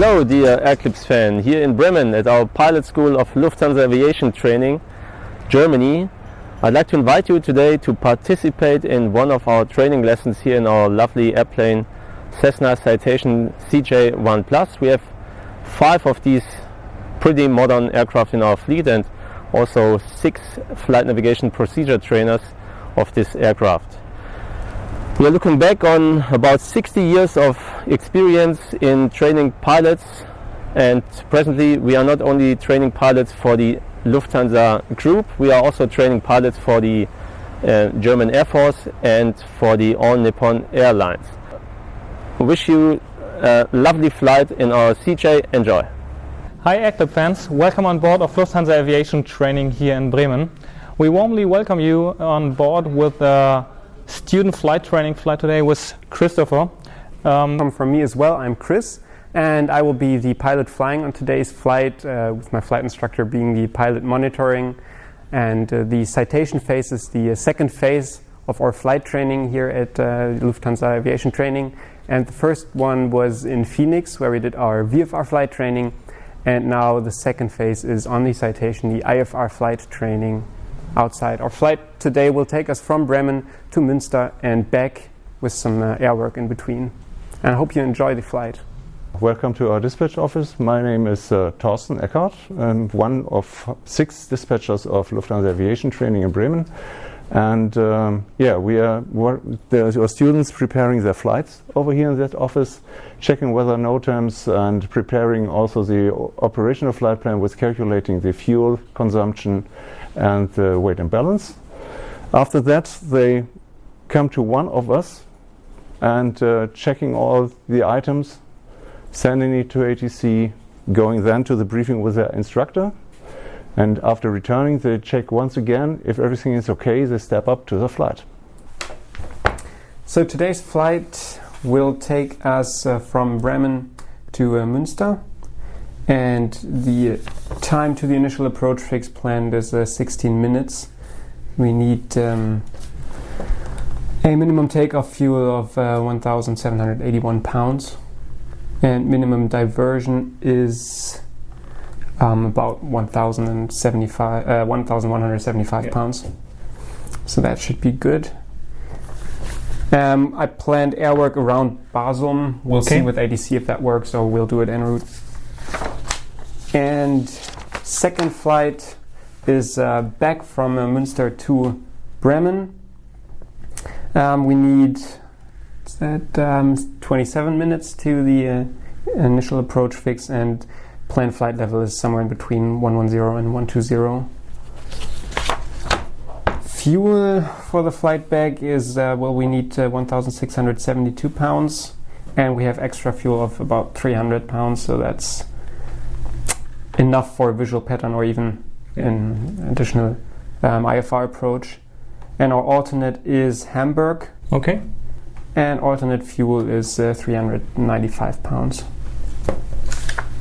Hello dear Air-Clips fan, here in Bremen at our pilot school of Lufthansa Aviation Training, Germany. I'd like to invite you today to participate in one of our training lessons here in our lovely airplane Cessna Citation CJ1+. We have 5 of these pretty modern aircraft in our fleet and also 6 flight navigation procedure trainers of this aircraft. We are looking back on about 60 years of experience in training pilots, and presently we are not only training pilots for the Lufthansa group, we are also training pilots for the German Air Force and for the All Nippon Airlines. We wish you a lovely flight in our CJ. Enjoy! Hi Air-Clip fans, welcome on board of Lufthansa Aviation Training here in Bremen. We warmly welcome you on board with student flight training flight today with Christopher. From me as well, I'm Chris, and I will be the pilot flying on today's flight, with my flight instructor being the pilot monitoring. And the citation phase is the second phase of our flight training here at Lufthansa Aviation Training. And the first one was in Phoenix, where we did our VFR flight training. And now the second phase is on the citation, the IFR flight training outside. Our flight today will take us from Bremen to Münster and back with some airwork in between. And I hope you enjoy the flight. Welcome to our dispatch office. My name is Thorsten Eckert. I'm one of 6 dispatchers of Lufthansa Aviation Training in Bremen. And there are students preparing their flights over here in that office, checking weather NOTAMs and preparing also the operational flight plan with calculating the fuel consumption and the weight and balance. After that, they come to one of us and checking all the items, sending it to ATC, going then to the briefing with their instructor. And after returning, they check once again. If everything is okay, they step up to the flight. So today's flight will take us from Bremen to Münster. And the time to the initial approach fix planned is 16 minutes. We need a minimum takeoff fuel of 1,781 pounds. And minimum diversion is about 1,175 pounds. So that should be good. I planned airwork around Basum. We'll see with ATC if that works, or we'll do it en route. And second flight is back from Münster to Bremen. We need 27 minutes to the initial approach fix, and planned flight level is somewhere in between 110 and 120. Fuel for the flight back is, we need 1,672 pounds, and we have extra fuel of about 300 pounds, so that's enough for a visual pattern or even an additional IFR approach. And our alternate is Hamburg. Okay. And alternate fuel is 395 pounds.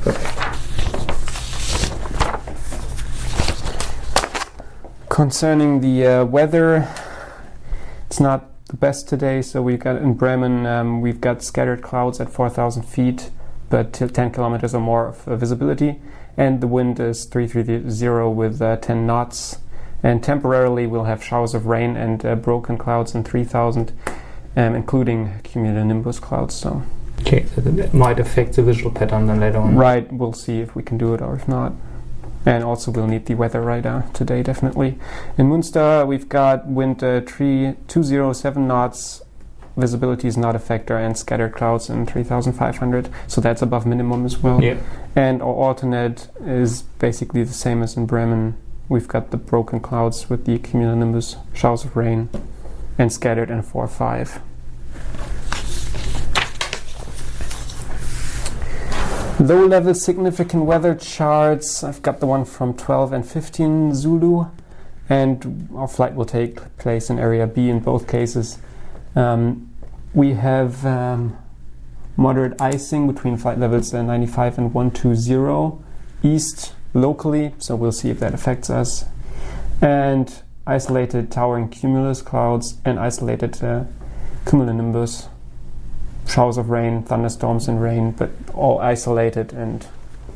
Perfect. Concerning the weather, it's not the best today. So we've got in Bremen, we've got scattered clouds at 4,000 feet, but till 10 kilometers or more of visibility. And the wind is 330 with 10 knots. And temporarily we'll have showers of rain and broken clouds in 3,000, including cumulonimbus clouds. So. Okay, so that might affect the visual pattern then later on. Right, we'll see if we can do it or if not. And also we'll need the weather radar today, definitely. In Münster, we've got wind 207 knots, visibility is not a factor, and scattered clouds in 3,500, so that's above minimum as well. Yeah. And our alternate is basically the same as in Bremen. We've got the broken clouds with the cumulonimbus, showers of rain, and scattered and 4-5. Low-level significant weather charts. I've got the one from 12 and 15 Zulu, and our flight will take place in Area B in both cases. We have moderate icing between flight levels 95 and 120 east locally, so we'll see if that affects us. And isolated towering cumulus clouds and isolated cumulonimbus showers of rain, thunderstorms and rain, but all isolated, and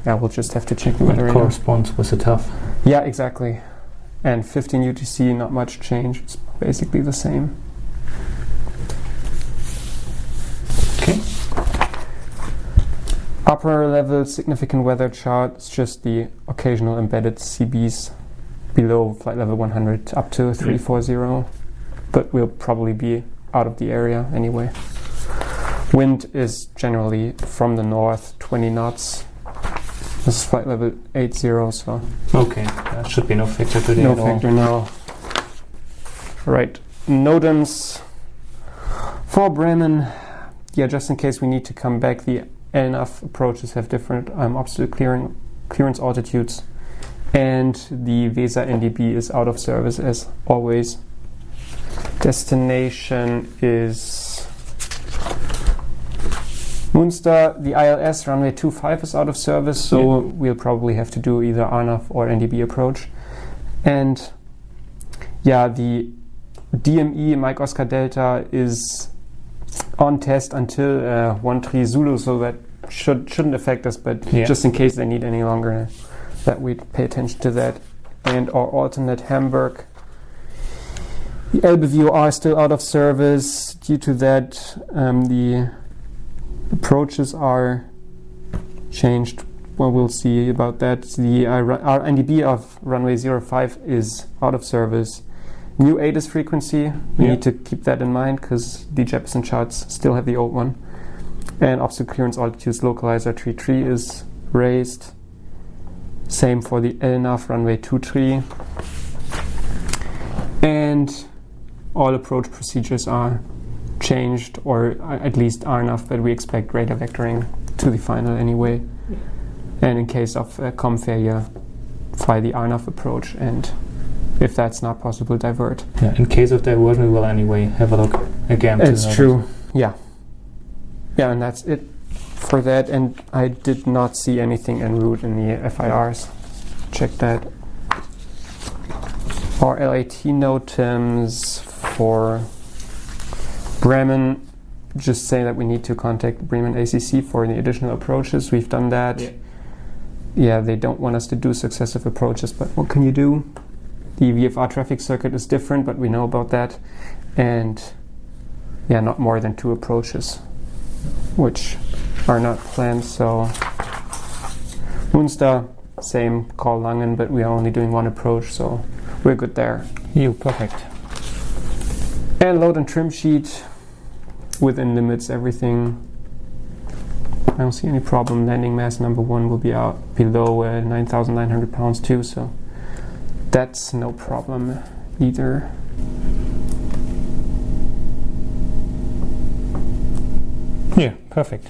yeah, we'll just have to check the weather. It corresponds with the tough. Yeah, exactly. And 15 UTC, not much change. It's basically the same. Okay. Upper level significant weather chart. It's just the occasional embedded CBs below flight level 100 up to 340, but we'll probably be out of the area anyway. Wind is generally from the north, 20 knots. This is flight level 80, so... Okay, that should be no factor today no at all. factor, no. Right, NOTAMs for Bremen. Yeah, just in case we need to come back, the LNAV approaches have different obstacle clearance altitudes, and the VESA NDB is out of service as always. Destination is Münster. The ILS runway 25 is out of service, so we'll probably have to do either RNAV or NDB approach. And yeah, the DME Mike Oscar Delta is on test until 13 Zulu, so that shouldn't affect us, but just in case they need any longer, that we'd pay attention to that. And our alternate Hamburg. The Elbe VOR is still out of service. Due to that, the approaches are changed. Well, we'll see about that. The our NDB of runway 05 is out of service. New ATIS frequency, we need to keep that in mind because the Jeppesen charts still have the old one. And obstacle clearance altitudes localizer 33 is raised. Same for the LNAV runway 23. And all approach procedures are changed, or at least are enough, but we expect radar vectoring to the final anyway. And in case of com failure, fly the RNAV approach, and if that's not possible, divert. Yeah, in case of diversion, we will anyway have a look again. It's true, yeah. Yeah, and that's it for that. And I did not see anything en route in the FIRs. Check that. Our LAT NOTAMs for Bremen, just say that we need to contact Bremen ACC for the additional approaches. We've done that. Yeah, they don't want us to do successive approaches, but what can you do? The VFR traffic circuit is different, but we know about that. And yeah, not more than 2 approaches, which are not planned. So Münster, same, call Langen, but we are only doing 1 approach, so we're good there. Perfect. And load and trim sheet, within limits, everything. I don't see any problem. Landing mass number 1 will be out below 9,900 pounds too, so that's no problem either. Yeah, perfect.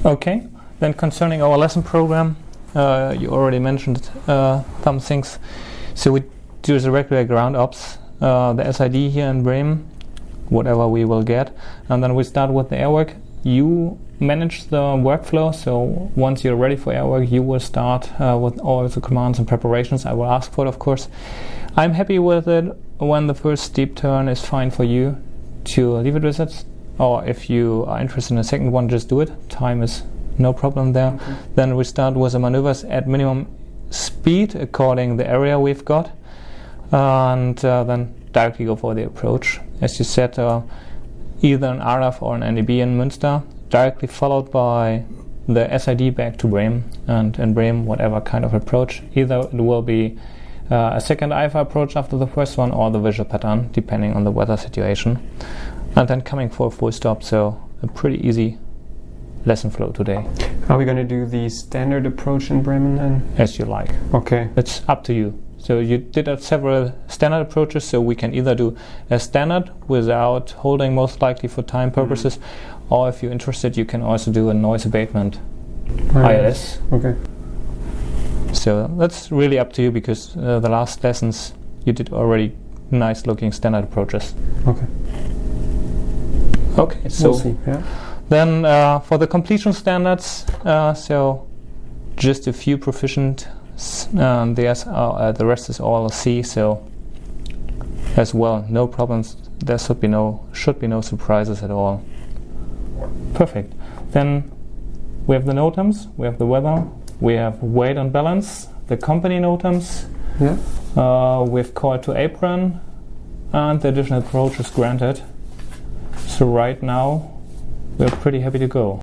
Okay, then concerning our lesson program, you already mentioned some things. So we do the regular ground ops, the SID here in Bremen, whatever we will get, and then we start with the airwork. You manage the workflow, so once you're ready for airwork, you will start with all the commands and preparations I will ask for, of course. I'm happy with it when the first steep turn is fine for you to leave it with it, or if you are interested in a second one, just do it. Time is no problem there. Okay. Then we start with the maneuvers at minimum speed according the area we've got, and then directly go for the approach. As you said, either an RNAV or an NDB in Münster, directly followed by the SID back to Bremen, and in Bremen whatever kind of approach. Either it will be a second IFA approach after the first one, or the visual pattern, depending on the weather situation, and then coming for a full stop. So a pretty easy lesson flow today. Are we going to do the standard approach in Bremen then? As you like. Okay. It's up to you. So you did several standard approaches, so we can either do a standard without holding, most likely for time purposes, or if you're interested, you can also do a noise abatement ILS. Okay. So that's really up to you, because the last lessons you did already nice looking standard approaches. Okay. Okay, so we'll see. Yeah. Then for the completion standards, so just a few proficient. The rest is all C, so as well, no problems. There should be no surprises at all. Perfect. Then we have the NOTAMs, we have the weather, we have weight and balance, the company NOTAMs, we've call to apron, and the additional approach is granted. So right now we're pretty happy to go.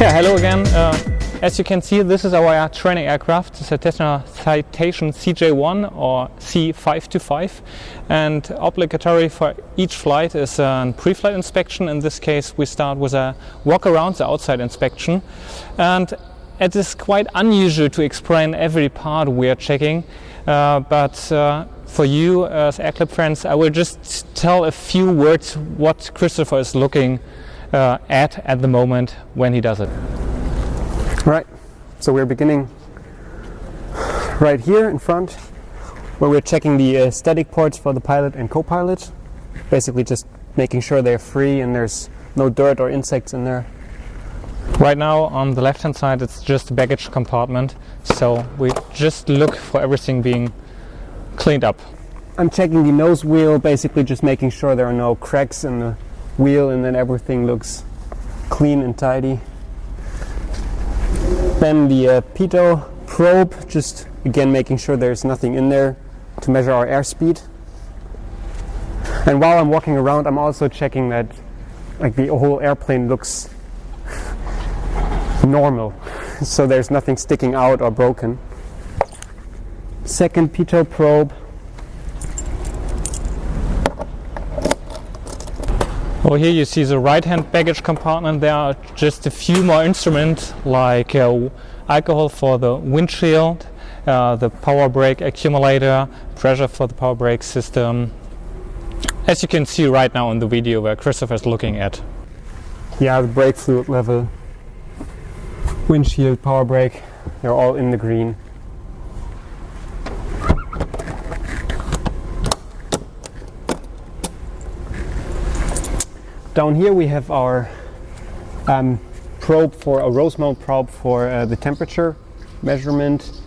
Yeah, hello again. As you can see, this is our training aircraft, the Citation CJ1 or C525, and obligatory for each flight is a pre-flight inspection. In this case we start with a walk around the outside inspection, and it is quite unusual to explain every part we are checking, but for you as AirClip friends, I will just tell a few words what Christopher is looking at the moment when he does it. Right, so we're beginning right here in front, where we're checking the static ports for the pilot and co-pilot, basically just making sure they're free and there's no dirt or insects in there. Right now on the left hand side it's just a baggage compartment, so we just look for everything being cleaned up. I'm checking the nose wheel, basically just making sure there are no cracks in the wheel and then everything looks clean and tidy. Then the pitot probe, just again making sure there's nothing in there to measure our airspeed. And while I'm walking around, I'm also checking that like the whole airplane looks normal, so there's nothing sticking out or broken. Second pitot probe. Oh, here you see the right-hand baggage compartment. There are just a few more instruments like alcohol for the windshield, the power brake accumulator, pressure for the power brake system. As you can see right now in the video where Christopher is looking at. Yeah, the brake fluid level, windshield, power brake, they're all in the green. Down here we have our probe for a Rosemount probe for the temperature measurement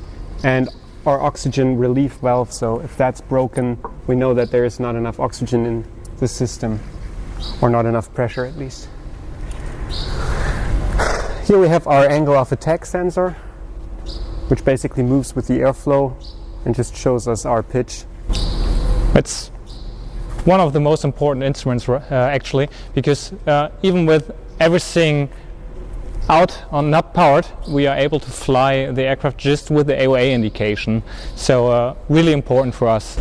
and our oxygen relief valve, so if that's broken we know that there is not enough oxygen in the system, or not enough pressure at least. Here we have our angle of attack sensor, which basically moves with the airflow and just shows us our pitch. It's one of the most important instruments actually, because even with everything out or not powered, we are able to fly the aircraft just with the AOA indication, so really important for us.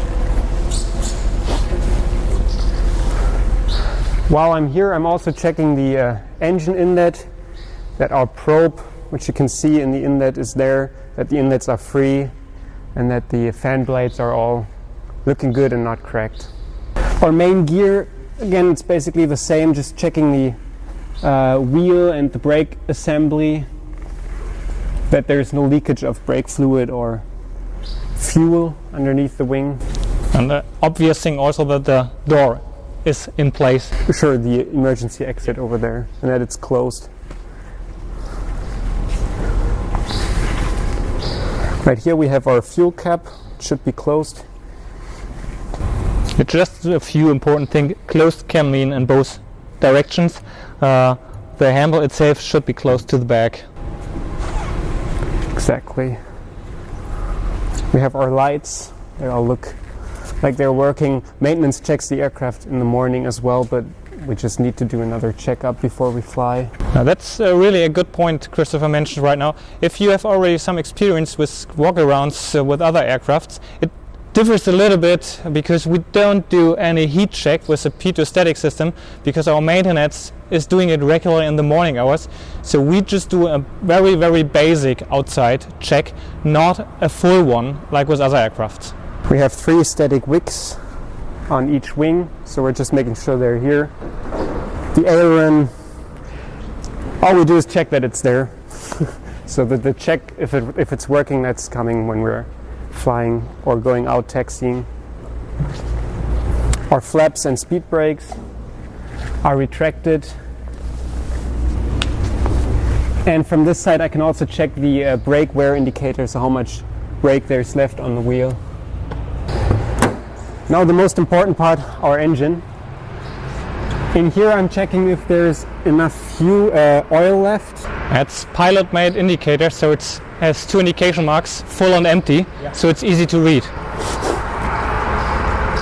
While I'm here, I'm also checking the engine inlet, that our probe, which you can see in the inlet, is there, that the inlets are free and that the fan blades are all looking good and not cracked. Our main gear, again, it's basically the same, just checking the wheel and the brake assembly, that there's no leakage of brake fluid or fuel underneath the wing. And the obvious thing also that the door is in place. Sure, the emergency exit over there, and that it's closed. Right here we have our fuel cap, it should be closed. Just a few important things. Closed can mean in both directions. The handle itself should be close to the back. Exactly. We have our lights. They all look like they're working. Maintenance checks the aircraft in the morning as well, but we just need to do another checkup before we fly. Now that's really a good point Christopher mentioned right now. If you have already some experience with walk-arounds with other aircrafts, it differs a little bit because we don't do any heat check with the P2 static system, because our maintenance is doing it regularly in the morning hours. So we just do a very, very basic outside check, not a full one like with other aircrafts. We have 3 static wicks on each wing, so we're just making sure they're here. The aileron, all we do is check that it's there. So that the check, if it's working, that's coming when we're flying or going out taxiing. Our flaps and speed brakes are retracted. And from this side I can also check the brake wear indicator, so how much brake there's left on the wheel. Now the most important part, our engine. In here I'm checking if there's enough fuel, oil left. It's pilot-made indicator, so it has 2 indication marks, full and empty, so it's easy to read.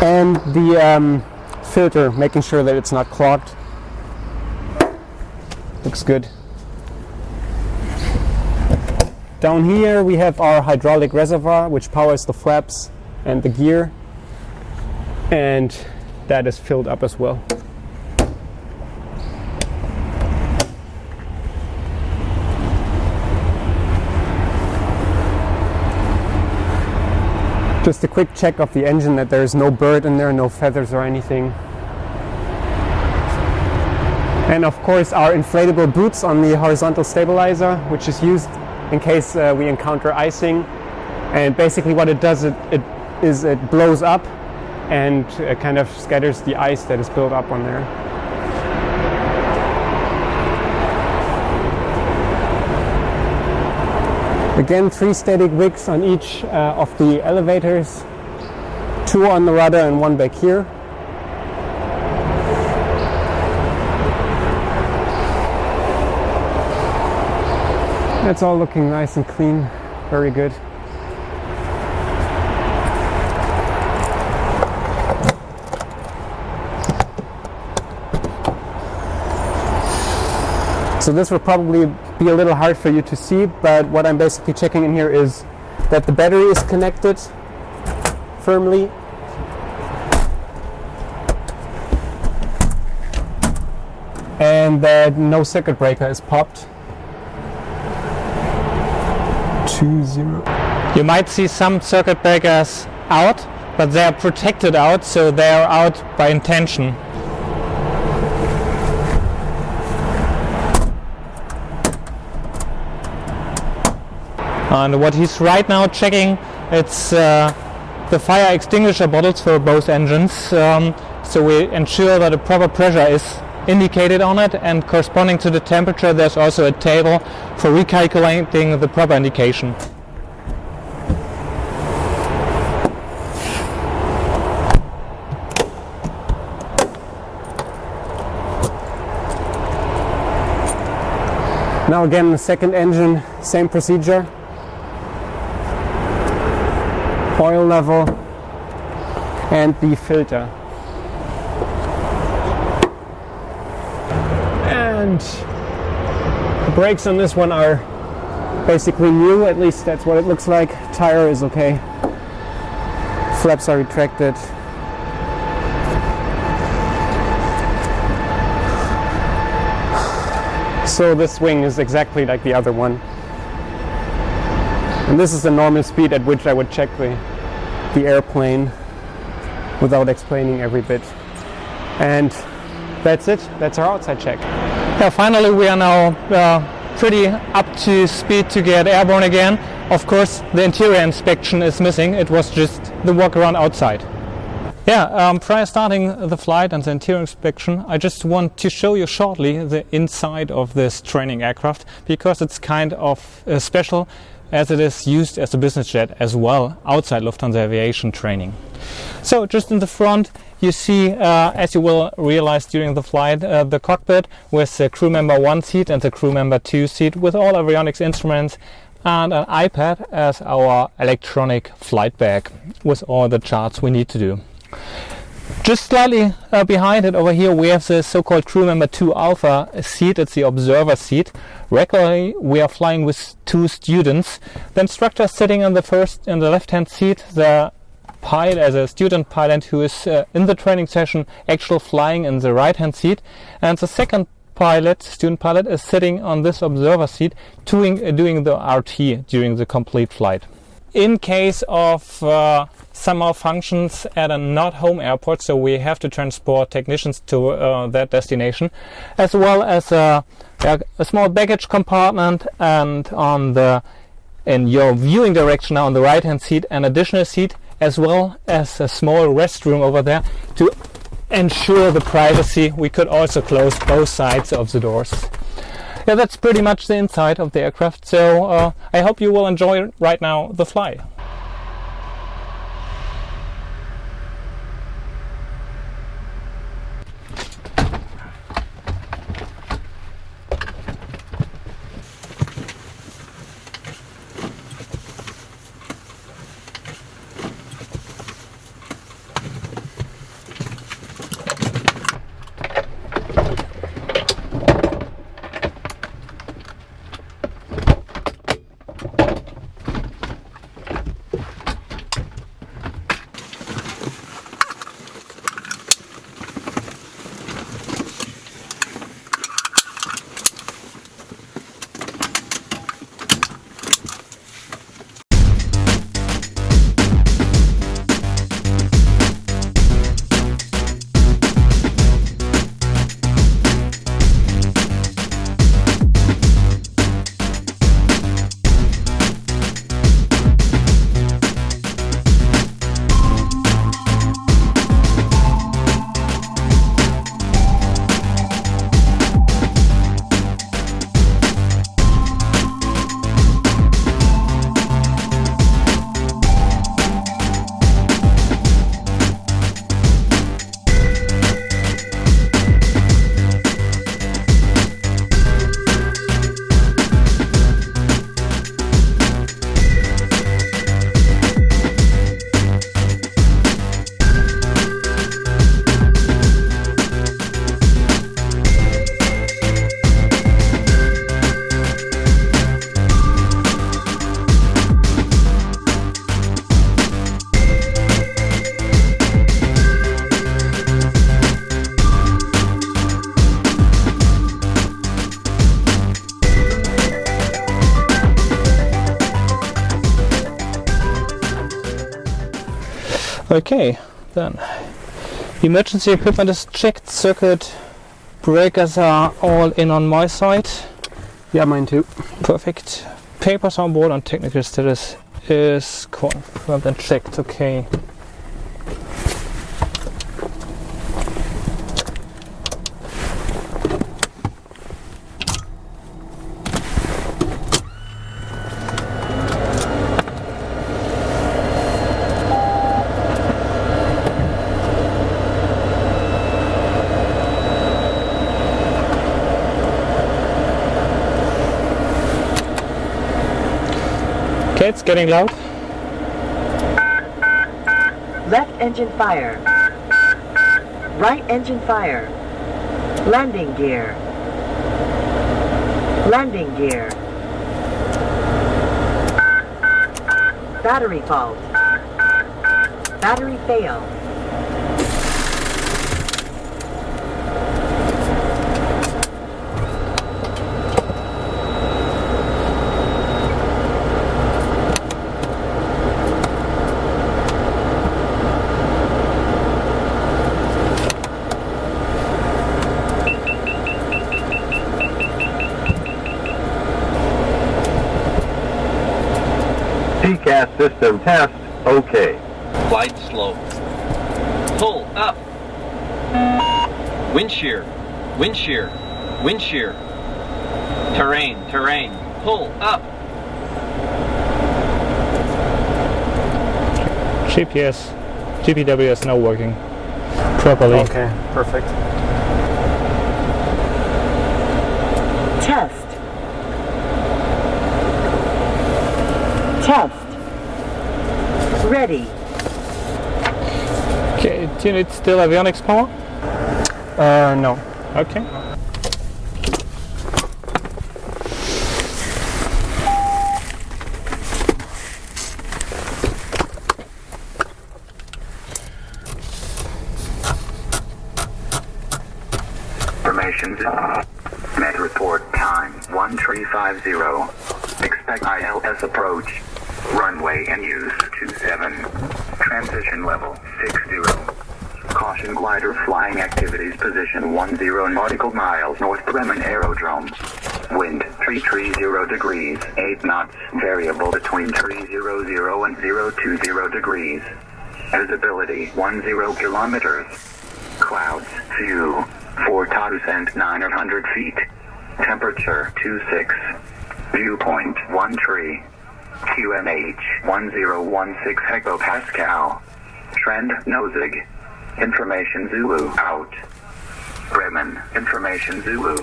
And the filter, making sure that it's not clogged. Looks good. Down here we have our hydraulic reservoir, which powers the flaps and the gear, and that is filled up as well. Just a quick check of the engine, that there's no bird in there, no feathers or anything. And of course our inflatable boots on the horizontal stabilizer, which is used in case we encounter icing. And basically what it does, it blows up and kind of scatters the ice that is built up on there. Again, 3 static wicks on each of the elevators, 2 on the rudder and 1 back here. That's all looking nice and clean, very good. So this will probably be a little hard for you to see, but what I'm basically checking in here is that the battery is connected firmly. And that no circuit breaker is popped. 20. You might see some circuit breakers out, but they are protected out, so they are out by intention. And what he's right now checking, it's the fire extinguisher bottles for both engines. So we ensure that a proper pressure is indicated on it, and corresponding to the temperature there's also a table for recalculating the proper indication. Now again, the second engine, same procedure. Oil level and the filter. And the brakes on this one are basically new, at least that's what it looks like. Tire is okay. Flaps are retracted. So this wing is exactly like the other one. And this is the normal speed at which I would check the airplane without explaining every bit. And that's it. That's our outside check. Yeah, finally we are now pretty up to speed to get airborne again. Of course, the interior inspection is missing. It was just the walk around outside. Yeah, prior starting the flight and the interior inspection, I just want to show you shortly the inside of this training aircraft, because it's kind of special, as it is used as a business jet as well outside Lufthansa Aviation training. So just in the front you see, as you will realize during the flight, the cockpit with the crew member 1 seat and the crew member 2 seat with all avionics instruments, and an iPad as our electronic flight bag with all the charts we need to do. Just slightly behind it over here we have the so-called crew member 2 alpha seat. It's the observer seat. Regularly we are flying with 2 students. The instructor is sitting in the left hand seat. The pilot, as a student pilot who is in the training session actually flying in the right hand seat, and the second pilot, student pilot, is sitting on this observer seat doing the RT during the complete flight. In case of some malfunctions at a not home airport, so we have to transport technicians to that destination, as well as a small baggage compartment, and in your viewing direction now on the right hand seat an additional seat, as well as a small restroom over there to ensure the privacy. We could also close both sides of the doors. Yeah, that's pretty much the inside of the aircraft, so I hope you will enjoy right now the fly. Okay, then emergency equipment is checked, circuit breakers are all in on my side. Yeah, mine too. Perfect. Papers on board and technical status is confirmed and checked. Okay. Okay, it's getting loud. Left engine fire. Right engine fire. Landing gear. Landing gear. Battery fault. Battery fail. TCAS system test, okay. Flight slope. Pull up. Wind shear, wind shear, wind shear. Terrain, terrain. Pull up. GPS, GPW is now working properly. Okay, perfect. Test. Test. Ready. Okay, do you need still avionics power? No. Okay. Information Met report time 1350. Expect ILS approach. Runway and use 27. Transition level 60. Caution glider flying activities position 10 nautical miles north Bremen Aerodrome. Wind 330 degrees, 8 knots, variable between 300 and 020 degrees. Visibility 10 kilometers. Clouds, few, 4,900 feet. Temperature 26. Viewpoint 13. QNH 1016 hectopascal. Trend Nosig. Information Zulu out. Bremen, Information Zulu.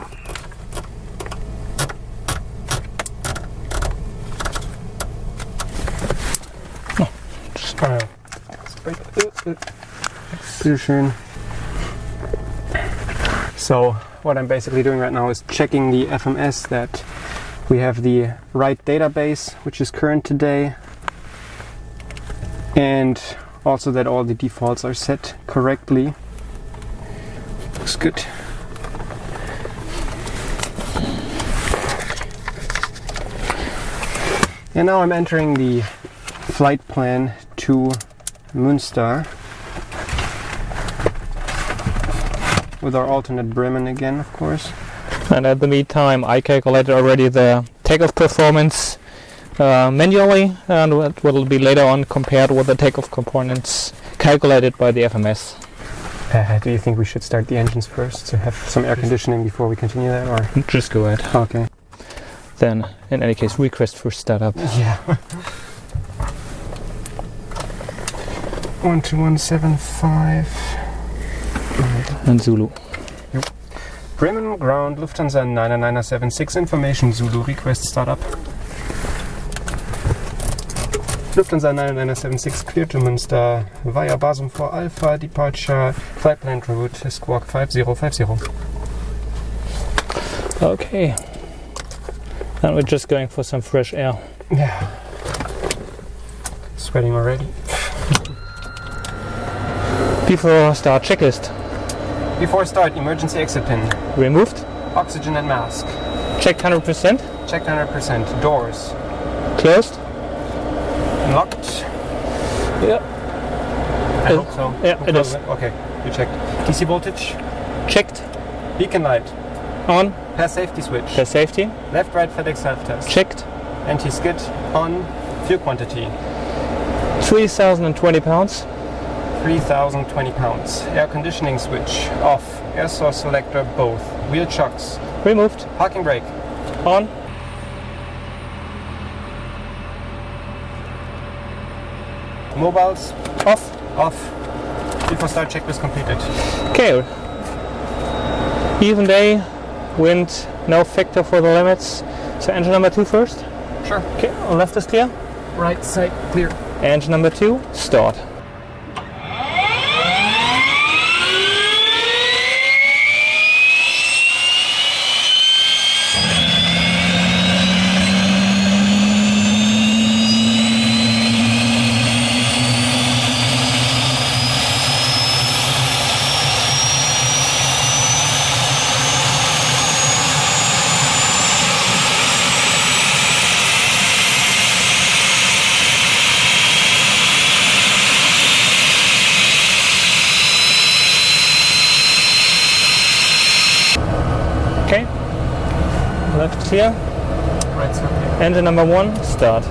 Bitteschön. So what I'm basically doing right now is checking the FMS that we have the right database, which is current today, and also that all the defaults are set correctly. Looks good. And now I'm entering the flight plan to Münster with our alternate Bremen again, of course. And at the meantime, I calculated already the takeoff performance manually, and it will be later on compared with the takeoff components calculated by the FMS. Do you think we should start the engines first to have some air conditioning before we continue that, or just go ahead? Okay. Then, in any case, request for startup. Yeah. 12175. And Zulu. Bremen ground Lufthansa 99976 information Zulu request startup. Lufthansa 99976 clear to Münster via Basum 4 Alpha departure flight plan route squawk 5050. Okay. And we're just going for some fresh air. Yeah. Sweating already. Before start, checklist. Before start, emergency exit pin. Removed. Oxygen and mask. Checked 100%. Checked 100%. Doors. Closed. Locked. Yeah. I hope so. Yeah, it is. Okay, you checked. DC voltage. Checked. Beacon light. On. Pass safety switch. Pass safety. Left right FedEx self-test. Checked. Anti-skid on. Fuel quantity. 3,020 pounds. 3,020 pounds. Air conditioning switch off. Air source selector both. Wheel chocks. Removed. Parking brake. On. Mobiles. Off. Off. Before start checklist completed. Okay. Even day. Wind. No factor for the limits. So engine number 2 first. Sure. Okay. Left is clear. Right side clear. Engine number 2. Start. Okay. Left clear. Right side clear. Engine number 1. Start.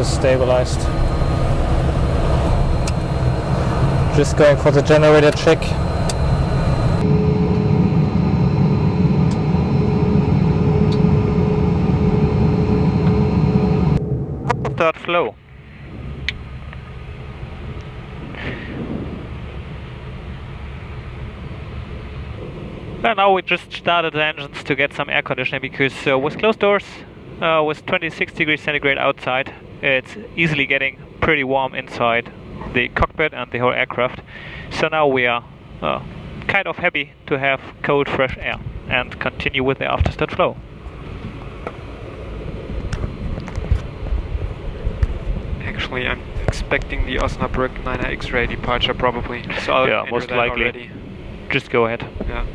Stabilized. Just going for the generator check. Start slow. Well, now we just started the engines to get some air conditioning because with closed doors, with 26 degrees centigrade outside, it's easily getting pretty warm inside the cockpit and the whole aircraft. So now we are kind of happy to have cold, fresh air and continue with the afterstart flow. Actually, I'm expecting the Osnabrück 9 X-ray departure probably. So I'll enter most that likely. already. Just go ahead. Yeah.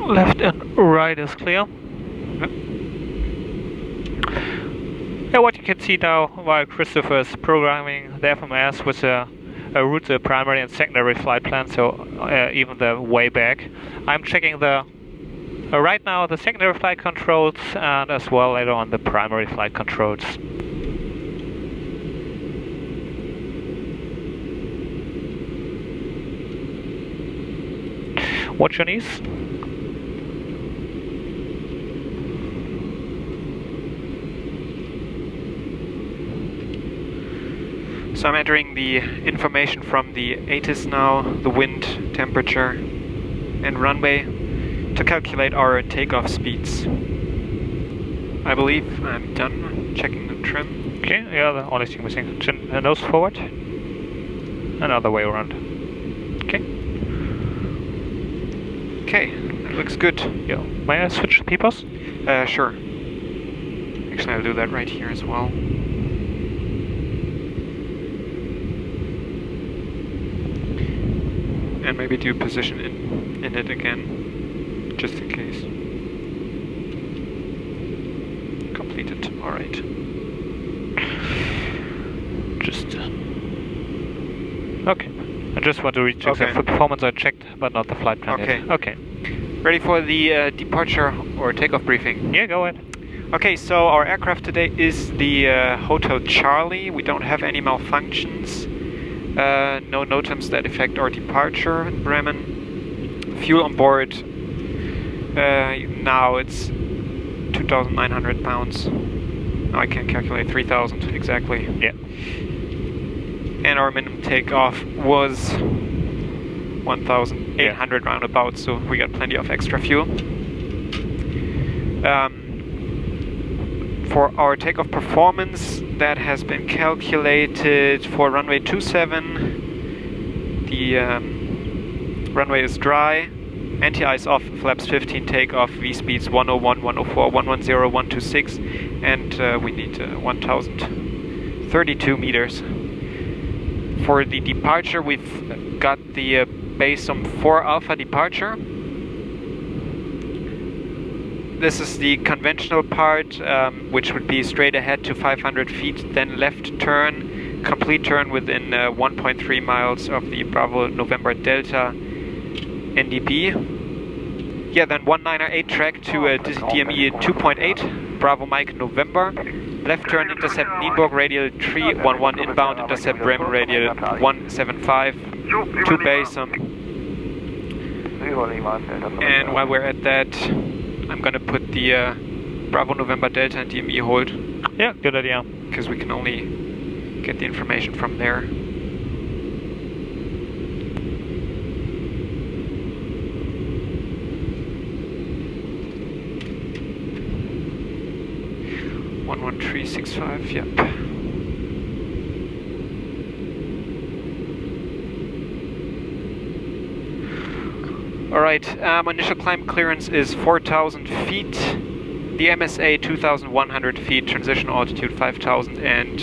Left and right is clear. Yeah, what you can see now while Christopher is programming the FMS with a route, the primary and secondary flight plan, so even the way back. I'm checking the right now the secondary flight controls and as well later on the primary flight controls. Watch your knees. So I'm entering the information from the ATIS now, the wind, temperature and runway to calculate our takeoff speeds. I believe I'm done checking the trim. Okay, yeah, the only thing missing, chin and nose forward. Another way around. Okay. Okay, that looks good. Yeah. May I switch peepers? Sure. Actually, I'll do that right here as well. And maybe do position in it again, just in case. Completed. All right. Just okay. I just want to recheck the performance. I checked, but not the flight plan yet. Okay. Ready for the departure or takeoff briefing? Yeah, go ahead. Okay, so our aircraft today is the Hotel Charlie. We don't have any malfunctions. No NOTAMs that affect our departure in Bremen. Fuel on board, now it's 2,900 pounds. Now I can calculate 3,000 exactly. Yeah. And our minimum takeoff was 1,800 roundabout, so we got plenty of extra fuel. For our takeoff performance, that has been calculated for runway 27. The runway is dry, anti-ice off, flaps 15, takeoff, V-speeds 101, 104, 110, 126, and we need 1,032 meters. For the departure, we've got the BASOM 4 Alpha departure. This is the conventional part, which would be straight ahead to 500 feet, then left turn, complete turn within 1.3 miles of the Bravo November Delta NDP. Yeah, then 198 track to DME 2.8, Bravo Mike November. Left turn, intercept Nienburg radial 311 inbound, intercept Bremen radial 175 to BASOM. And while we're at that, I'm gonna put the Bravo November Delta and DME hold. Yeah, good idea. Because we can only get the information from there. One 11365, yep. Alright, initial climb clearance is 4,000 feet, the MSA 2,100 feet, transition altitude 5,000, and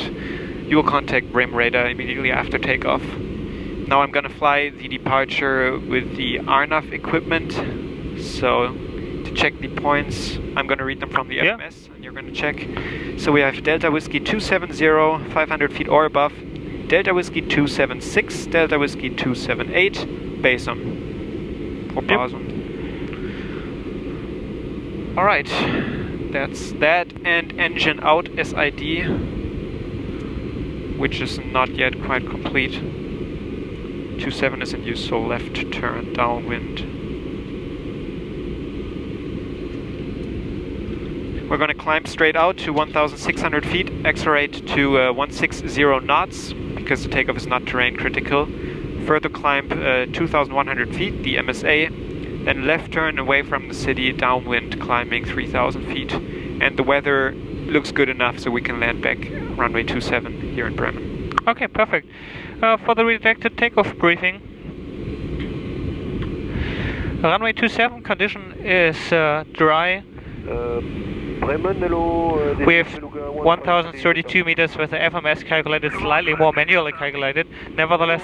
you will contact Bremen radar immediately after takeoff. Now I'm gonna fly the departure with the RNAV equipment, so to check the points, I'm gonna read them from the FMS, and you're gonna check. So we have Delta Whiskey 270, 500 feet or above, Delta Whiskey 276, Delta Whiskey 278, BASOM. Alright, that's that, and engine out SID, which is not yet quite complete. 27 is in use, so left turn downwind. We're going to climb straight out to 1,600 feet, accelerate to 160 knots, because the takeoff is not terrain critical. Further climb 2,100 feet, the MSA, then left turn away from the city, downwind, climbing 3,000 feet. And the weather looks good enough so we can land back runway 27 here in Bremen. Okay, perfect. For the redirected takeoff briefing, runway 27 condition is dry. We have 1,032 meters with the FMS calculated, slightly more manually calculated. Nevertheless,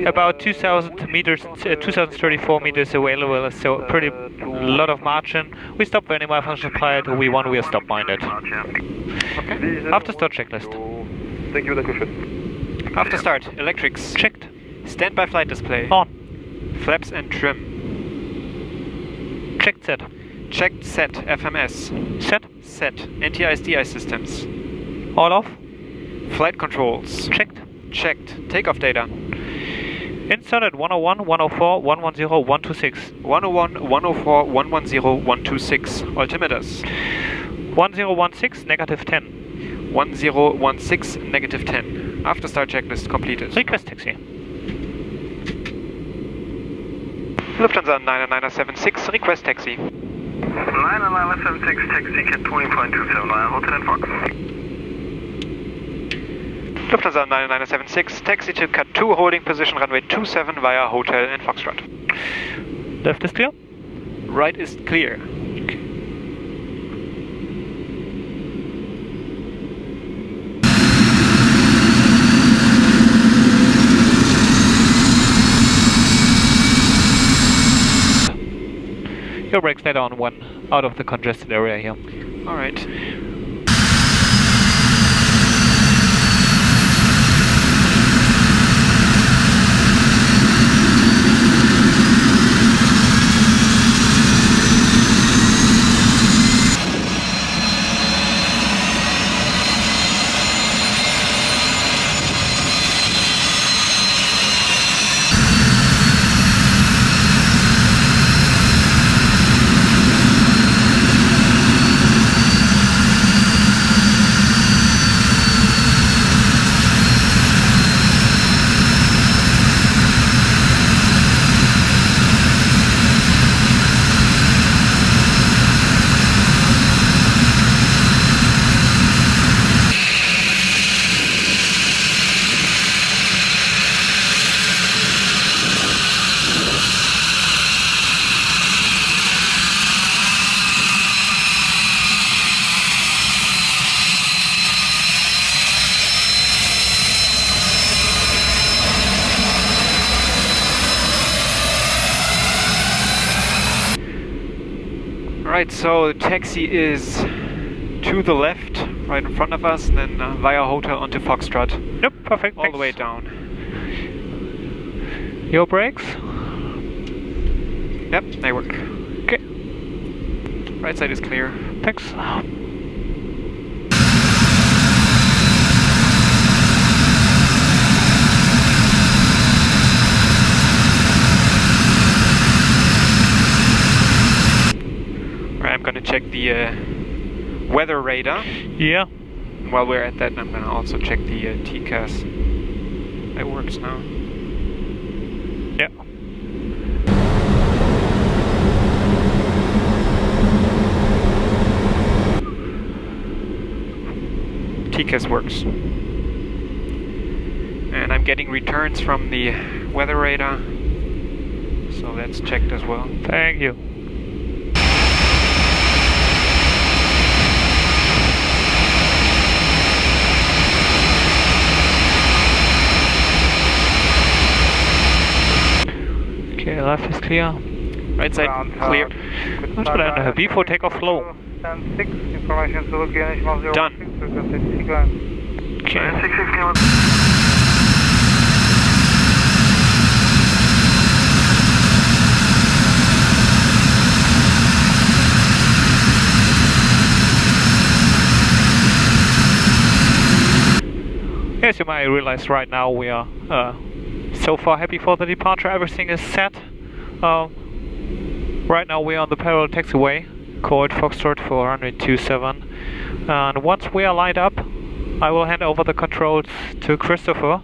about 2,000 meters, 2,034 meters available, so pretty lot of margin. We stop for any malfunction prior to V1, we are stop minded. Okay. After start checklist. Thank you, Dankeschön. After start, electrics Checked. Standby flight display On. Flaps and trim. Checked set. Checked set FMS. Set. Set anti-ISDI systems. All off. Flight controls. Checked. Checked. Takeoff data. Inserted 101, 104, 110, 126. 101, 104, 110, 126. Altimeters. 1016, negative 10. 1016, negative 10. After start checklist completed. Request taxi. Lufthansa 99976, request taxi. 99976, taxi cat 20.279, Hotel and Fox. Lufthansa 99976, taxi to cut 2, holding position runway 27 via Hotel and Foxtrot. Left is clear? Right is clear. Your brakes later on when out of the congested area here. Alright. Alright, so the taxi is to the left, right in front of us, and then via hotel onto Foxtrot. Yep, perfect. All the way down. Your brakes? Yep, they work. Okay. Right side is clear. Thanks. I'm going to check the weather radar. Yeah. While we're at that, I'm going to also check the TCAS. That works now. Yeah. TCAS works. And I'm getting returns from the weather radar. So that's checked as well. Thank you. Okay, left is clear. Right side clear. Before takeoff flow. Done. Okay. As you might realize right now, we are so far happy for the departure. Everything is set. Right now we are on the parallel taxiway. Code Foxtrot for runway 27. And once we are lined up, I will hand over the controls to Christopher,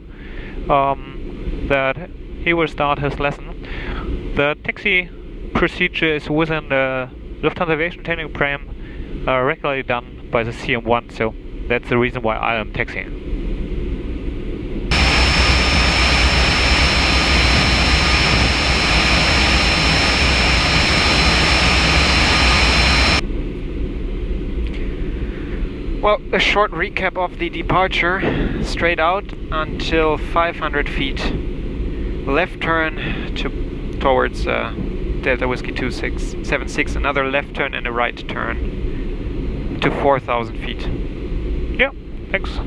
that he will start his lesson. The taxi procedure is within the Lufthansa Aviation training program, regularly done by the CM1, so that's the reason why I am taxiing. Well, a short recap of the departure. Straight out until 500 feet. Left turn towards Delta Whiskey 2676. Another left turn and a right turn to 4,000 feet. Yeah, thanks.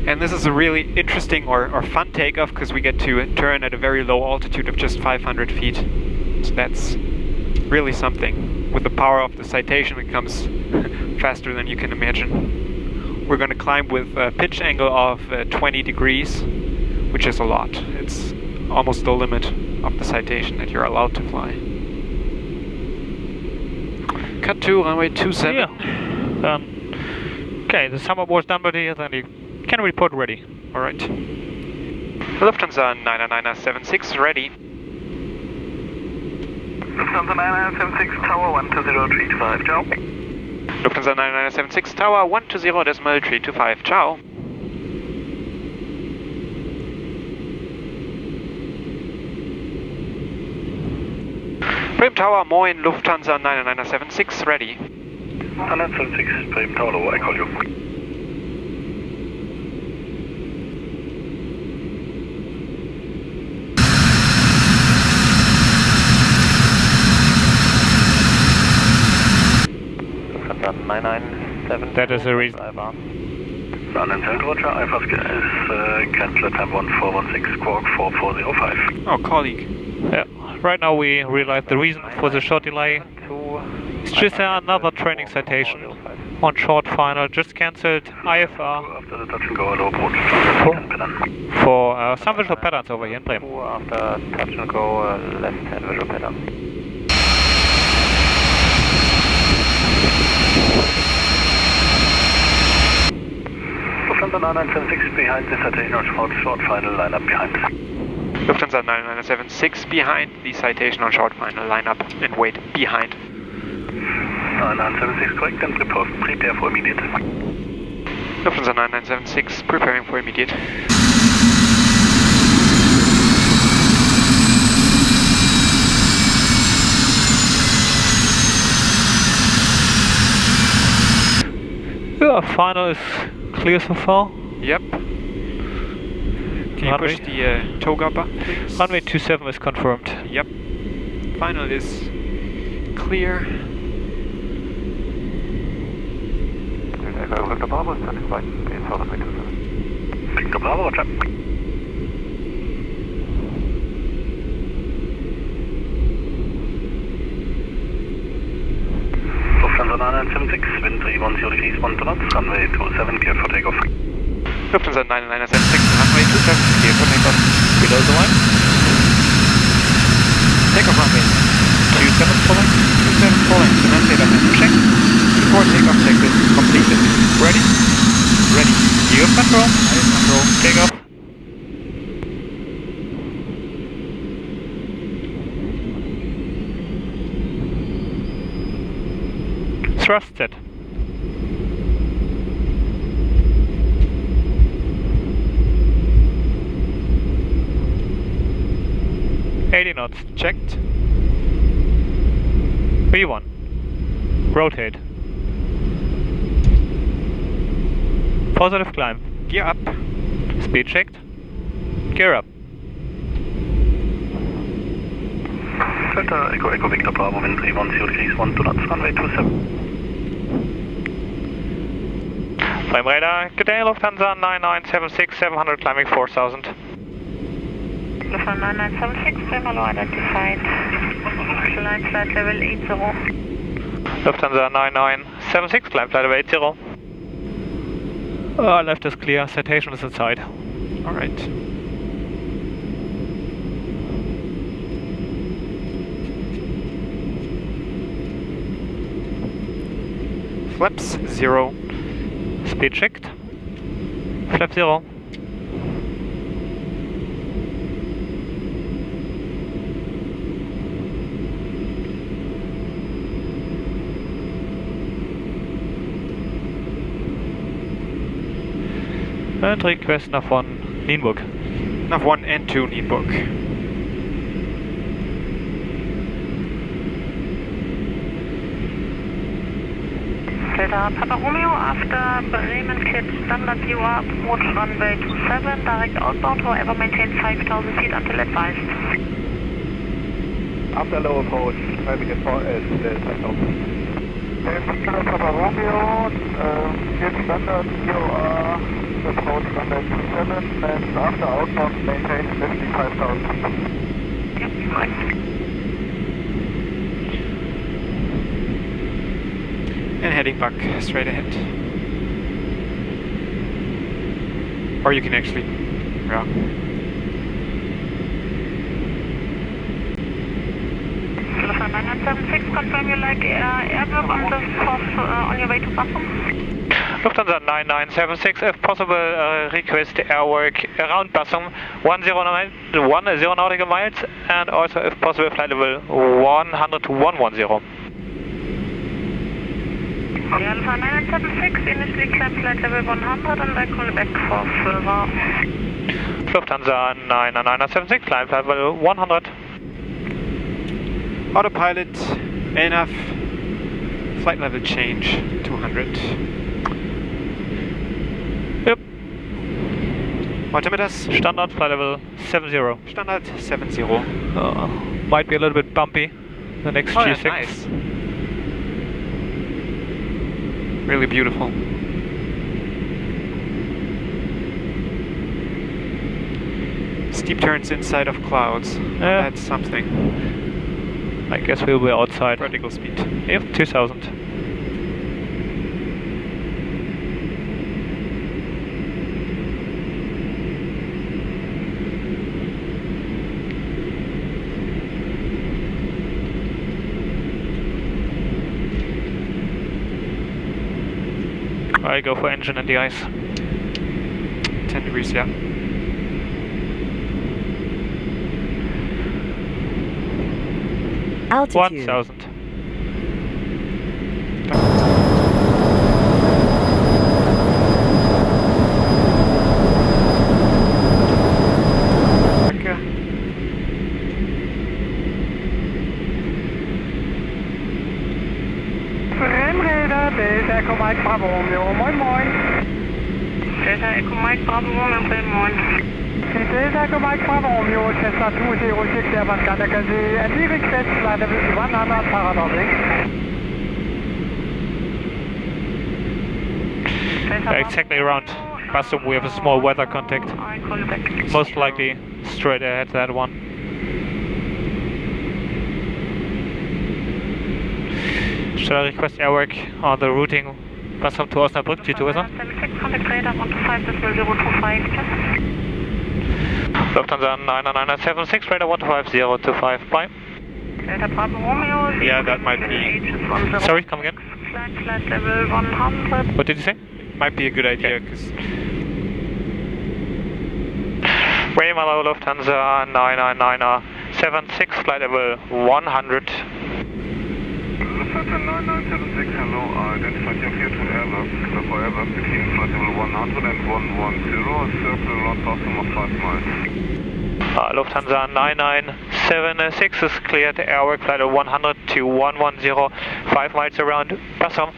And this is a really interesting or fun takeoff because we get to turn at a very low altitude of just 500 feet. So that's really something. With the power of the Citation, it comes faster than you can imagine. We're going to climb with a pitch angle of 20 degrees, which is a lot. It's almost the limit of the Citation that you're allowed to fly. Cut to runway 27. Yeah. Okay, the summer was done by here, then you can report ready. Alright. Lufthansa 99976 ready. Lufthansa 9976, tower 120.325, ciao. Lufthansa 9976, tower 120.325, ciao. Bremen Tower, moin, Lufthansa 99976 ready. 976, Bremen Tower, I call you. That is the reason. 997 Roger, Alpha is cancel time 1416, squawk 4405. Oh, colleague. Yeah. Right now we realize the reason for the short delay. It's just another training citation on short final, just cancelled IFR After the touch and go, low approach, for some visual patterns over here in Bremen. After touch and go, left hand visual pattern. Lufthansa 9976 behind the Citation on short final lineup behind. Lufthansa 9976 behind the Citation on short final lineup and wait behind. 9976 correct and prepare for immediate. Lufthansa 9976 preparing for immediate. Yeah, final is clear so far. Yep. Can you push the toga button, please? Runway 27 is confirmed. Yep. Final is clear. Victor Bravo, Roger. Lufthansa 9976, wind 310 degrees, 1 knots, runway 27, clear for takeoff. Lufthansa 9976, runway 27, clear for takeoff. Below the line. Takeoff runway 27 full length, 27 full length, and then data check. Before takeoff checklist completed. Ready? Ready. You have control. I have control. Takeoff. Thrust set. knots checked. V1. Rotate. Positive climb. Gear up. Speed checked. Gear up. Delta Echo Echo Victor Bravo, wind 310 degrees, 1 knots, runway 27. Flame radar, good day, Lufthansa 9976, 700, climbing 4000. Lufthansa 976, Primalo identified. Line flight level 80. Lufthansa 9976, climb flight level 80. Left is clear, citation is inside. Alright. Flaps 0. Speed checked. Flap 0. And request nav 1 Nienburg. Nav 1 and 2 Nienburg. Delta Papa Romeo, after Bremen cleared standard view up, approach runway 27, direct outbound, however maintain 5,000 feet until advised. After low approach, traffic is Delta Papa Romeo, cleared standard view approach runway 27, and after outbound maintain 55,000 feet. Yep, correct. And heading back straight ahead. Or you can actually, yeah. Lufthansa 976, confirm you like airwork on the course on your way to Bassum? Lufthansa 9976, if possible, request airwork around Bassum, 10 nautical miles, and also if possible flight level 100 to 110. Yeah, Alpha 976, initially climb flight level 100 and I call back for further. Lufthansa 9976, climb flight level 100. Autopilot, enough. Flight level change, 200. Yep. Altimeters? Standard, flight level 70. Standard, 70. Might be a little bit bumpy, the next G6. Yeah, nice. Really beautiful. Steep turns inside of clouds. Yeah. That's something. I guess we'll be outside. Vertical speed. Yep, 2000. I go for engine and the ice. 10 degrees, yeah. Altitude. 1000. Delta Echo Mike Bravo Romeo, moin moin. Delta Echo Mike Bravo Romeo, moin. Delta Echo Mike Bravo Romeo, Cessna 206 Airbus Gardner and we request flight level 100 paradoxing. Exactly around Bassum we have a small weather contact. I call you back. Most likely straight ahead that one. Shall I request airwork on the routing Bassum to Osnabrück, G2 weather? 76, contact radar 125.025, Lufthansa 9976, radar 15025, bye. Delta Bravo Romeo. Yeah, that might be. Sorry, come again? Flight level 100. What did you say? Might be a good idea, because Wamos Lufthansa 99976, flight level 100. Lufthansa 9976, hello, identified your clear to airlock, for Airbus between flight level 100 and 110, circle around Bassum of 5 miles. Lufthansa 9976 is cleared airwork flight level 100 to 110, 5 miles around Bassum.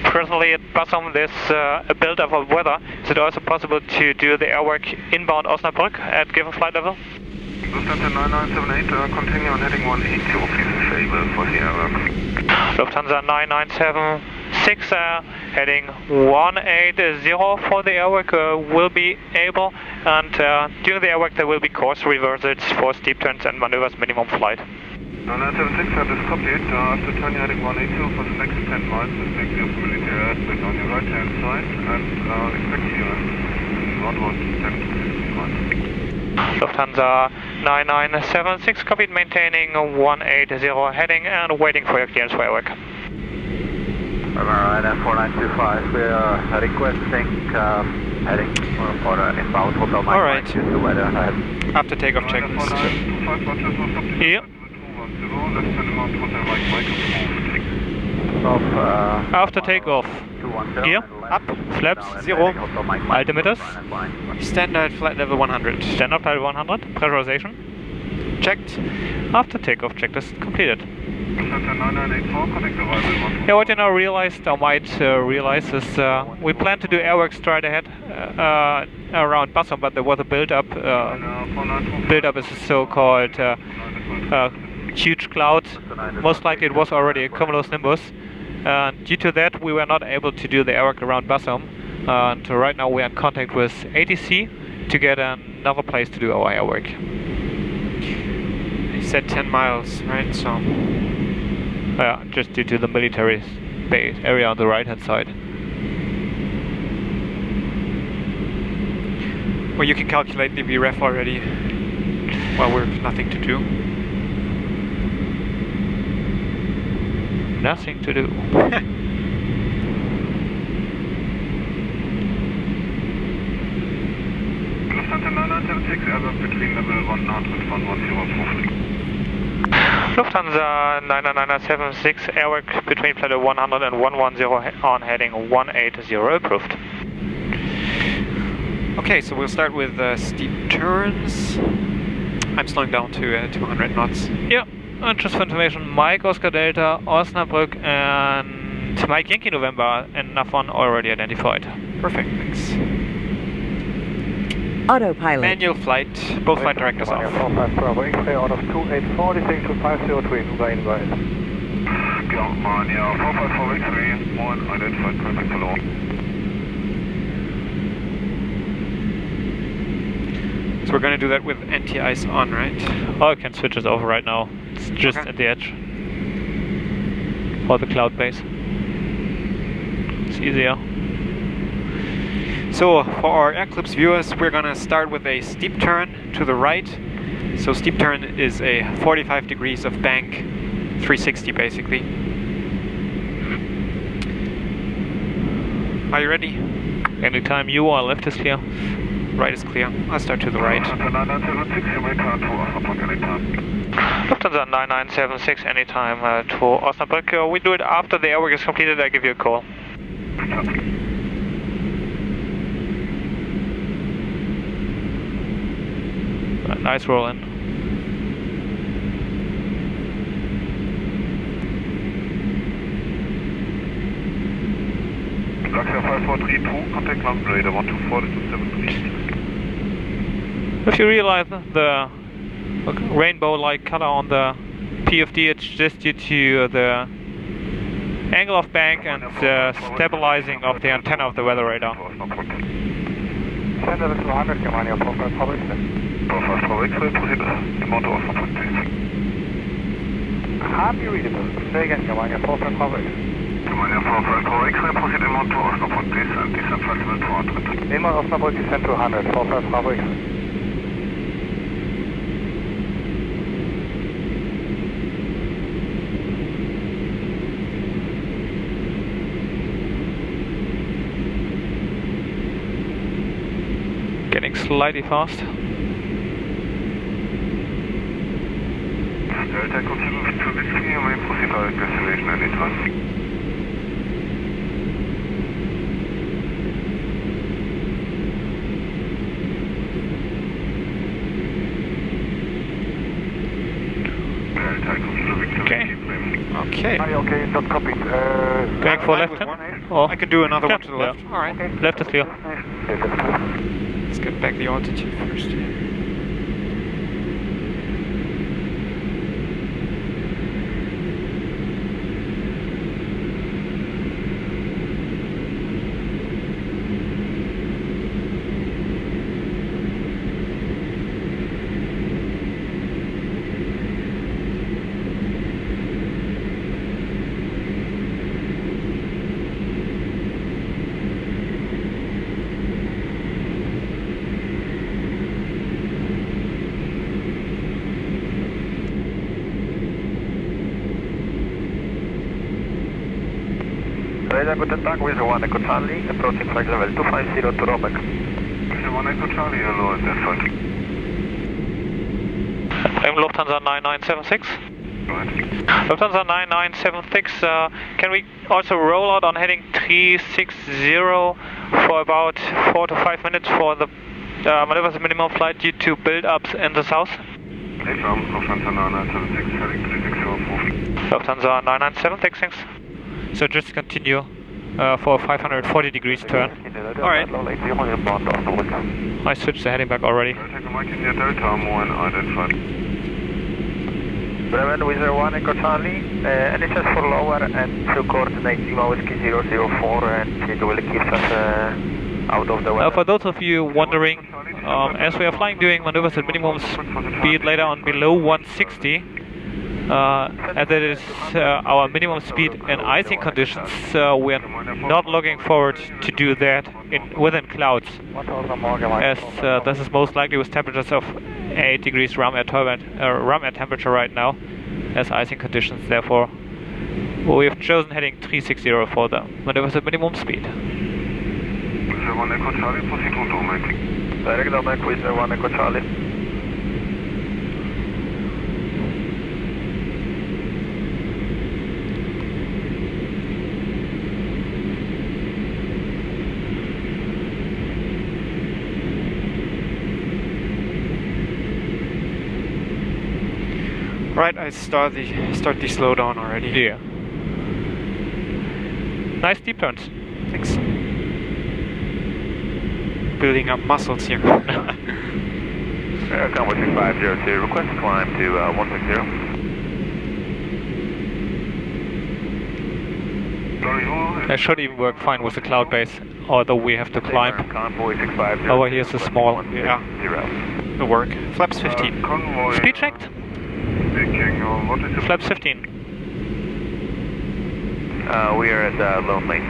Presently at Bassum there's a build-up of weather. Is it also possible to do the airwork inbound Osnabrück at given flight level? Lufthansa 9978, continue on heading 180, please enable for the airwork. Lufthansa 9976, 6 heading 180 for the airwork will be able, and during the airwork there will be course reversals for steep turns and maneuvers minimum flight. 976, that is copied. After turning heading 182 for the next 10 miles, respect the military aspect on your right hand side, and expect clearance in 10 to 15 miles. Lufthansa 9976, copied, maintaining 180 heading and waiting for your clearance for airwork. Alright, 4925, we are requesting heading for inbound hotel. Alright. The weather ahead. After takeoff checklist. Yeah. After takeoff. Gear, up, flaps, 0, altimeters. Standard flight level 100. Standard flight 100, pressurization. Checked. After takeoff checklist completed. Yeah, what you now realized, or might realize, is we planned to do airwork straight ahead around Bassum, but there was a build-up. Build-up is a so-called huge cloud. Most likely it was already a cumulus nimbus. Due to that, we were not able to do the airwork around Bassum. And right now we are in contact with ATC to get another place to do our airwork. He said 10 miles, right? So. Yeah, just due to the military base area on the right-hand side. Well, you can calculate the VREF already. Well, we've nothing to do. Nothing to do. Lufthansa 976, Airbus between level 100 and 110. Lufthansa 99976, airwork between flight 100 and 110 on heading 180 approved. Okay, so we'll start with steep turns. I'm slowing down to 200 knots. Yeah, and just for information, Mike Oscar Delta, Osnabrück and Mike Yankee November and Nafon already identified. Perfect, thanks. Autopilot. Manual flight, both flight directors off. Bravo X-ray out of 284, descending to 503, Uber invite. Germania 454 X-ray, 1 identified, perfect, hello. So we're going to do that with anti-ice on, right? Oh, I can switch it over right now. It's just at the edge. For the cloud base. It's easier. So for our Air-Clips viewers, we're going to start with a steep turn to the right. So steep turn is a 45 degrees of bank, 360 basically. Are you ready? Anytime you are, left is clear. Right is clear. I'll start to the right. Lufthansa 9976, anytime to Osnabrück. We do it after the airwork is completed, I give you a call. Nice roll in. Luxor 5432, contact land radar 124 to 73. If you realize the rainbow-like color on the PFD, it's just due to the angle of bank and the stabilizing of the antenna of the weather radar. Send level 200, Germania 454 X-ray. 454 X-ray, proceed inbound to Osnabrück, please. Hardly readable. Say again, Germania 454 X-ray. Germania 454 X-ray, proceed inbound to Osnabrück, please, and descend flight level 200. Inbound Osnabrück, descend 200, 454 X-ray. Getting slightly fast. Delta continues to Whiskey, you may proceed direct destination anytime. Delta continues to Okay. Okay. Are you okay? Not copied. Going for left hand? Or I can do another one to the left. Yeah. Alright. Okay. Left is clear. Let's get back the altitude first. Wieder guten Tag, Wizard 1 Echo Charlie, approaching flight level 250 to Robeck. Wizard 1 Echo Charlie, hello, at that flight. I'm Lufthansa 9976. Lufthansa 9976, can we also roll out on heading 360 for about 4 to 5 minutes for the maneuvers minimum flight due to build-ups in the south? Affirm, Lufthansa 9976, heading 360, Lufthansa 9976, thanks. So just continue for a 540 degrees turn. Alright. I switched the heading back already. Take a mic in your Delta, more and identified. Bremen, Wizard 1 Echo Charlie, NHS for lower and to coordinate Lima Whiskey 004 and it will keep us out of the weather. For those of you wondering, as we are flying doing maneuvers at minimum speed later on below 160, as it is our minimum speed in icing conditions, we are not looking forward to do that within clouds, as this is most likely with temperatures of 8 degrees room air temperature right now, as icing conditions. Therefore, we have chosen heading 360 for the maneuvers at minimum speed. Wizard 1 Echo Charlie, proceed to Domek. Direct Domek, Wizard 1 Echo Charlie. Right, I start the slowdown already. Yeah. Nice deep turns. Thanks. Building up muscles here. Convoy 6502, request climb to 160. That should even work fine with the cloud base, although we have to climb. Convoy 6502. Over here is a small. Yeah. It'll work. Flaps 15. Convoy. Speed checked. Speaking, what is the Flaps 15. We are at Lonely.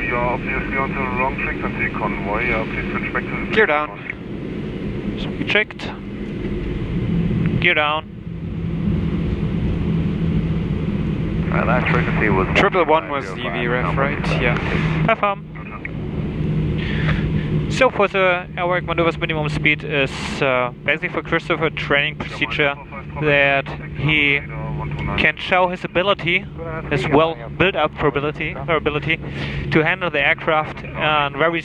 You are obviously on the wrong frequency, convoy. Please switch back to the Gear down. Speed checked. Gear down. Last frequency was 111 was the VREF, right? Yeah. Have fun. So for the airwork maneuvers minimum speed is basically for Christopher a training procedure that he can show his ability, his well built up ability to handle the aircraft on very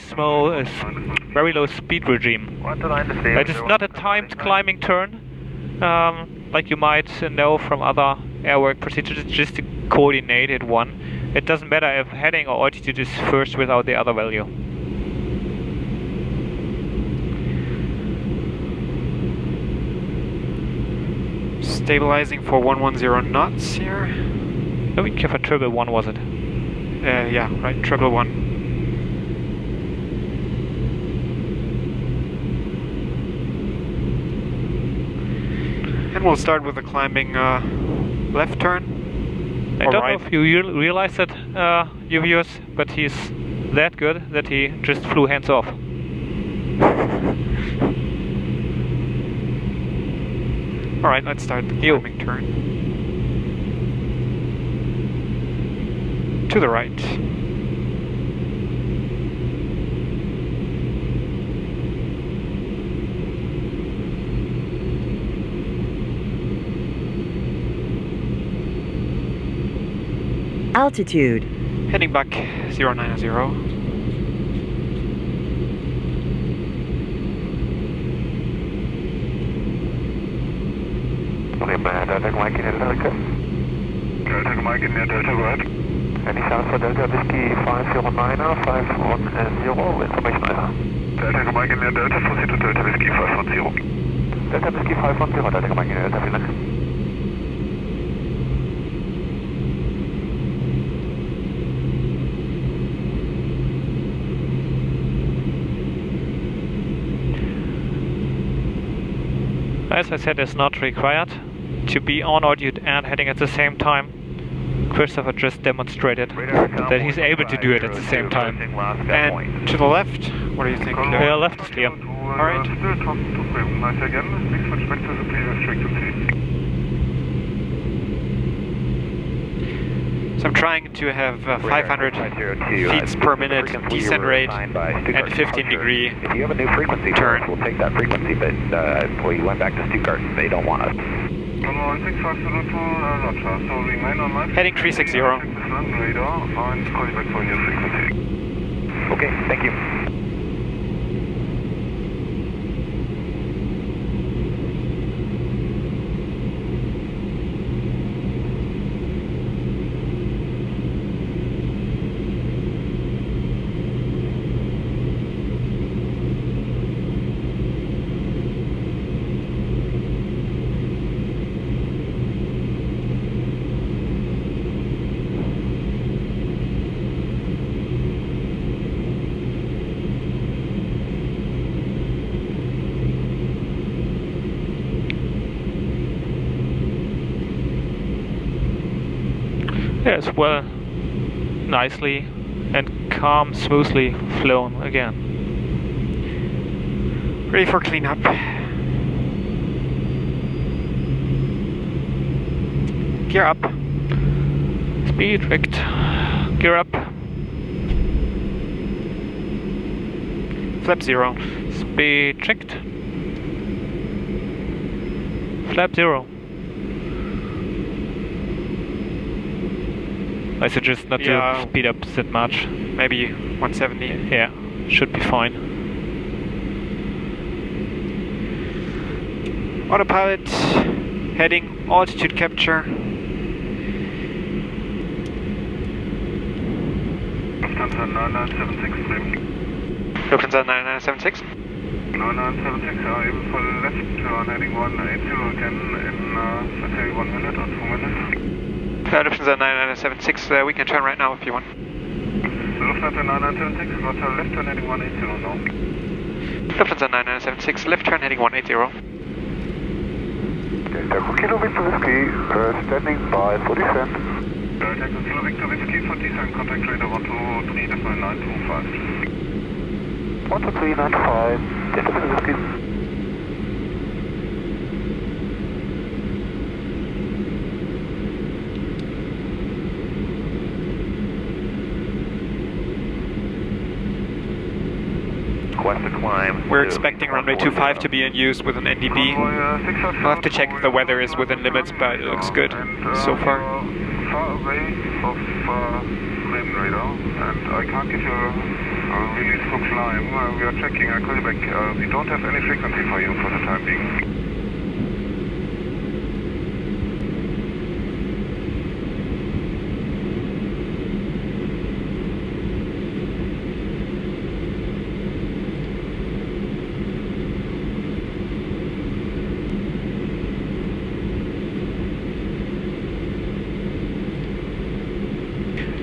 low speed regime. It is not a timed climbing turn like you might know from other airwork procedures, it's just a coordinated one. It doesn't matter if heading or altitude is first without the other value. Stabilizing for 110 knots here. Let me check for 111, was it? Yeah, right, 111. And we'll start with the climbing left turn. I don't know if you realize that, you viewers, but he's that good that he just flew hands off. Alright, let's start the climbing turn. To the right. Altitude. Heading back 090. Delta Mike in Delta. Delta Mike in Delta, go ahead. Any sound for Delta Whiskey 509 or 510, information either. Delta Mike in Delta, proceed to Delta Whiskey 510. Delta Whiskey 510, Delta Mike in Delta, vielen Dank. As I said, it's not required to be on altitude and heading at the same time. Christopher just demonstrated that he's able to do it at the same time. And to the left, what do you think? Left is clear. Alright. Nice again, please switch back to the previous frequency. So So I'm trying to have 500 feet per minute descent rate and 15-degree If you have a new frequency turn. We'll take that frequency, but we went back to Stuttgart and they don't want us. Heading 360. Okay, thank you. Yes, well, nicely and calm, smoothly flown again. Ready for cleanup. Gear up. Speed rigged. Gear up. Flap 0. Speed checked. Flap 0. I suggest not to speed up that much. Maybe 170. Yeah, should be fine. Autopilot, heading, altitude capture. Lufthansa 9976, Lufthansa 9976. 9976, are able for left turn heading 180 again in, let's say 1 minute or 2 minutes. Lufthansa 9976, we can turn right now if you want. Lufthansa 9976, roger, left turn heading 180, no. Lufthansa 9976, left turn heading 180. Delta Kilo Victor Whiskey, standing by for descent. Delta Kilo Victor Whiskey for descent, contact radar 123.925. 123.925, Delta Kilo Whiskey. We're expecting runway 25 to be in use with an NDB. We'll have to check if the weather is within limits, but it looks good so far. Far away of Bremen radar, and I can't give you a release for climb. We are checking, I'll call you back. We don't have any frequency for you for the time being.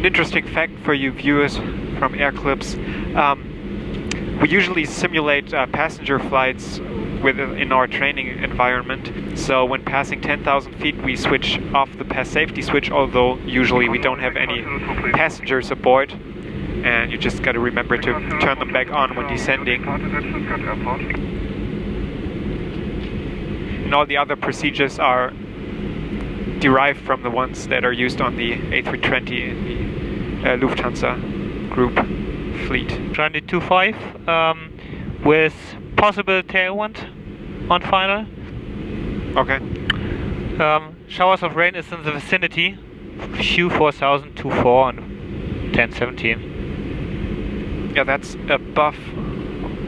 Interesting fact for you viewers from AirClips. We usually simulate passenger flights in our training environment. So when passing 10,000 feet we switch off the pass safety switch, although usually we don't have any passengers aboard. And you just got to remember to turn them back on when descending. And all the other procedures are derived from the ones that are used on the A320 in the Lufthansa group fleet. Runway 25 with possible tailwind on final. Okay. Showers of rain is in the vicinity. Few 4024 and 1017. Yeah, that's above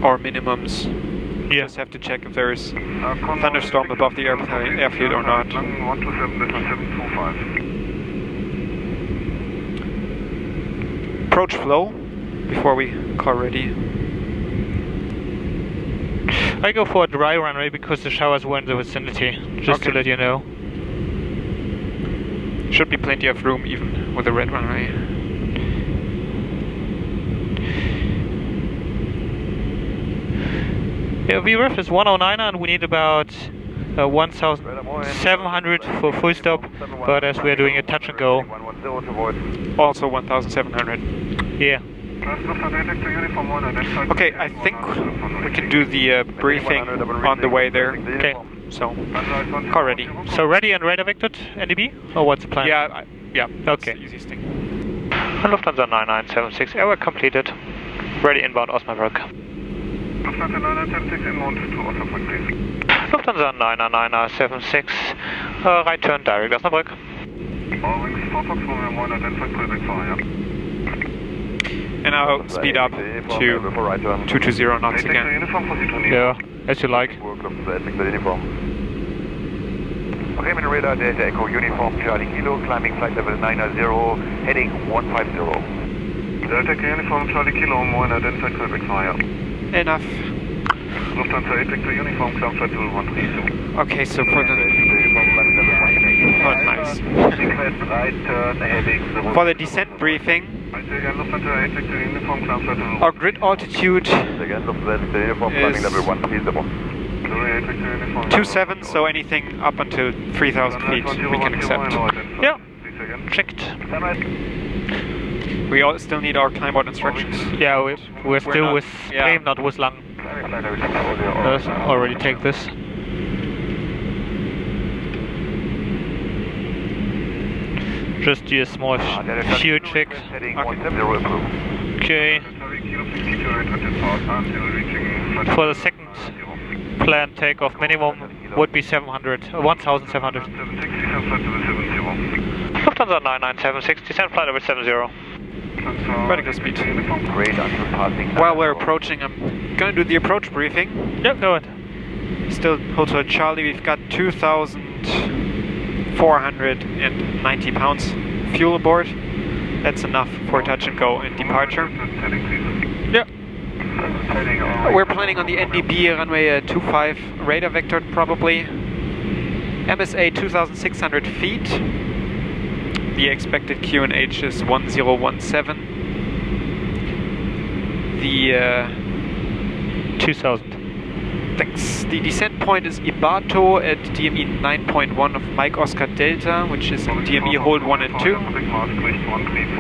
our minimums. Yeah. Just have to check if there's thunderstorm above the airfield or not. 127.725. Approach flow before we call ready. I go for a dry runway because the showers were in the vicinity, just to let you know. Should be plenty of room even with a red runway. Yeah, VREF is 109 and we need about 1,700 for full stop, but as we are doing a touch and go. Also 1,700. Yeah. Okay, I think we can do the briefing on the way there. Okay. So, call ready. So ready and radar vectored, NDB? Or what's the plan? Yeah, Yeah, that's Okay. the easiest thing. Lufthansa 9976, airwork completed. Ready inbound Osnabrück. Lufthansa 9976 inbound to Osnabrück, please. Lufthansa 9976, right turn direct Osnabrück. Eurowings 4 Fox Romeo 1 identified playback fire. And I'll speed up to 220 knots Take the again. uniform for Citation. Yeah, as you like. Bremen radar Delta Echo uniform Charlie Kilo, climbing flight level 900, heading 150. Delta Echo uniform Charlie Kilo 1 identified playback fire. Enough. Lufthansa 8 Victor uniform climb flight level 132. Okay, so for the... Oh, nice. For the descent briefing, I say again, Lufthansa 8 Victor uniform climb flight level 132. our grid altitude Again, Lufthansa uniform climbing level 130. 27, so anything up until 3,000 feet we can accept. Yeah, checked. We all still need our climb out instructions. yeah, we're still not- with yeah. Bremen, not with Lang. Let's already take this. Just do a small fuel check. Okay. For the second planned takeoff, minimum would be 1,700. Lufthansa 9976, descent flight level 70. Vertical speed. While we're approaching, I'm gonna do the approach briefing. Yep, go ahead. Still Hotel Charlie, we've got 2,490 pounds fuel aboard. That's enough for touch and go and departure. Yep. We're planning on the NDB runway 25 radar vector probably. MSA 2,600 feet. The expected QNH is 1017. The 2,000. thanks. The descent point is Ibato at DME 9.1 of Mike Oscar Delta, which is in DME hold 1 and 2.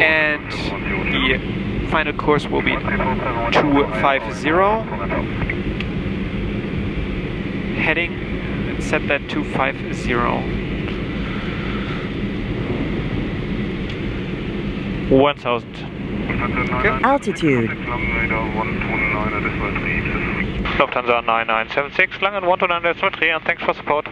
And the final course will be 250. Heading, and set that 250. 1,000. Altitude. Lufthansa 9976, Lang and 129.3, and thanks for support.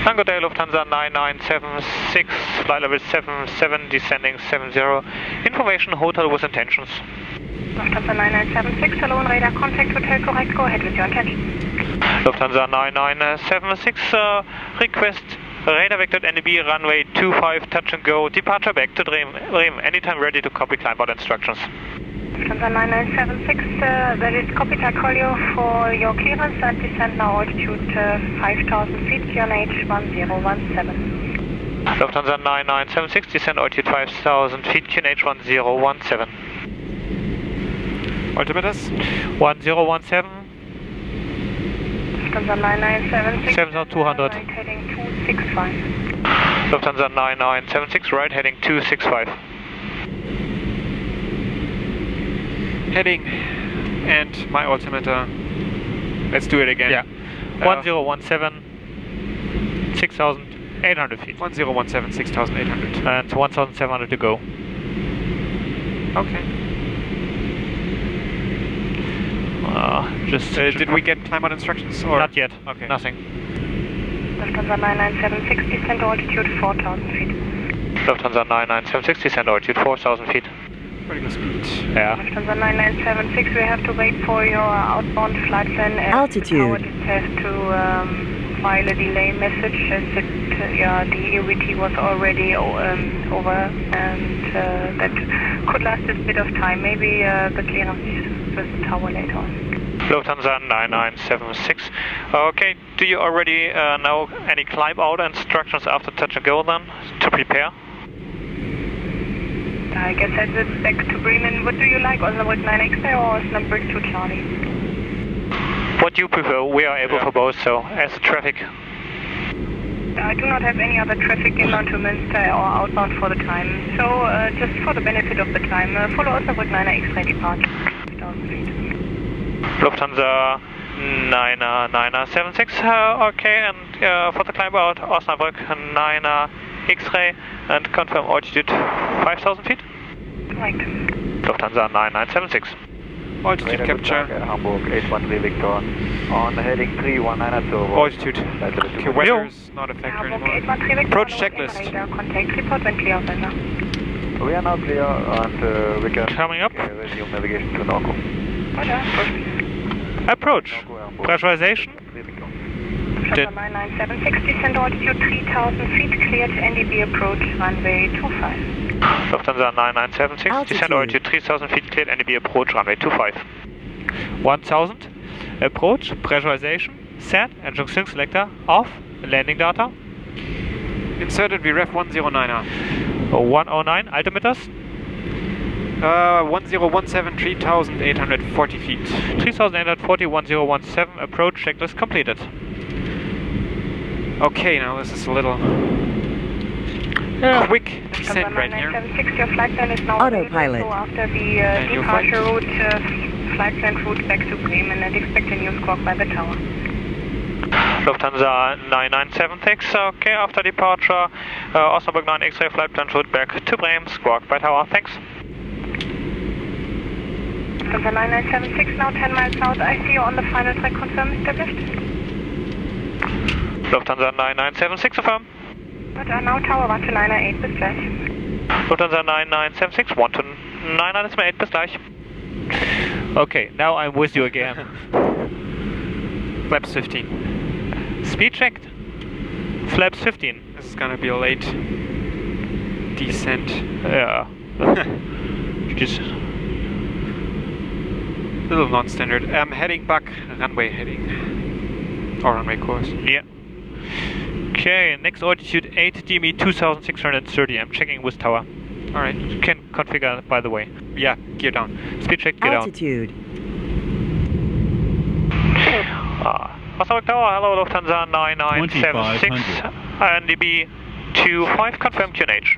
And good day, Lufthansa 9976, flight level 77, descending 70. Information hotel with intentions. Lufthansa 9976, hello on radar contact hotel correct, go ahead with your intention. Lufthansa 9976, request radar vector NDB runway 25, touch and go, departure back to Bremen, anytime ready to copy climb out instructions. Lufthansa 9976, that is copied. I call you for your clearance and descent now altitude 5,000 feet, QNH 1017. Lufthansa 9976, descent altitude 5,000 feet, QNH 1017. Altimeters? 1017. Lufthansa 9976, 7,200. right heading 265. Lufthansa 9976, right heading 265. Heading and my altimeter. Let's do it again. Yeah. 1017. 6,800 feet. 1017, 6,800. And 1,700 to go. Okay. Did we get climb out instructions? Or? Not yet. Okay. Nothing. Lufthansa 9976, descent altitude 4,000 feet. Lufthansa 9976, descent altitude 4,000 feet. Vertical speed. Yeah. Lufthansa 9976, we have to wait for your outbound flight plan. Altitude. It has to file a delay message as the EVT was already over, and that could last a bit of time. Maybe the clearance is with the tower later on. Lufthansa 9976. Okay, do you already know any climb out instructions after touch and go then to prepare? I guess I'd head back to Bremen. What do you like, Osnabrück 9X or Osnabrück to Charlie? What you prefer, we are able for both, so as traffic. I do not have any other traffic inbound to Münster or outbound for the time, so just for the benefit of the time, follow Osnabrück 9X ready departure. 5,000 feet. Lufthansa 976, okay, and for the climb out, Osnabrück 9 X-ray, and confirm altitude 5,000 feet. Right. Lufthansa 9976. Altitude capture. Hamburg 813 Victor on heading 319 to altitude. Okay, weather is not a factor anymore. Approach checklist. Contact report when clear, Sender. We are now clear and we can coming up. Resume navigation to Norco. Approach. Pressurization. Lufthansa 9976, descend altitude 3,000 feet, cleared NDB approach runway 25. Lufthansa 9976, descend altitude 3,000 feet, cleared NDB approach runway 25. 1,000, approach, pressurization, set, engine sync selector, off, landing data. Inserted VREF 109er. 109, altimeters. 1017, 3,840 feet. 3,840, 1017, approach checklist completed. Okay, now this is a little quick descent right here. Your flight plan is now autopilot. So after the departure route, flight plan route back to Bremen, and expect a new squawk by the tower. Lufthansa 9976, okay, after departure, Osnabrück 9 X-ray flight plan route back to Bremen, squawk by tower, thanks. Lufthansa 9976, now 10 miles south, I see you on the final track, confirm established. Lufthansa 9976, affirm. Now tower 1 to 998, bis gleich. Lufthansa 9976, 1 to 998, bis gleich. Okay, now I'm with you again. Flaps 15. Speed checked. Flaps 15. This is gonna be a late descent. Yeah. Just a little non-standard. Heading back, runway heading. Or runway course. Yeah. Okay, next altitude 8 DME 2630. I'm checking with tower. Alright. You can configure, by the way. Yeah, gear down. Speed check, gear altitude. down. Osnabrück Tower, hello Lufthansa 9976. NDB 25, confirm QNH.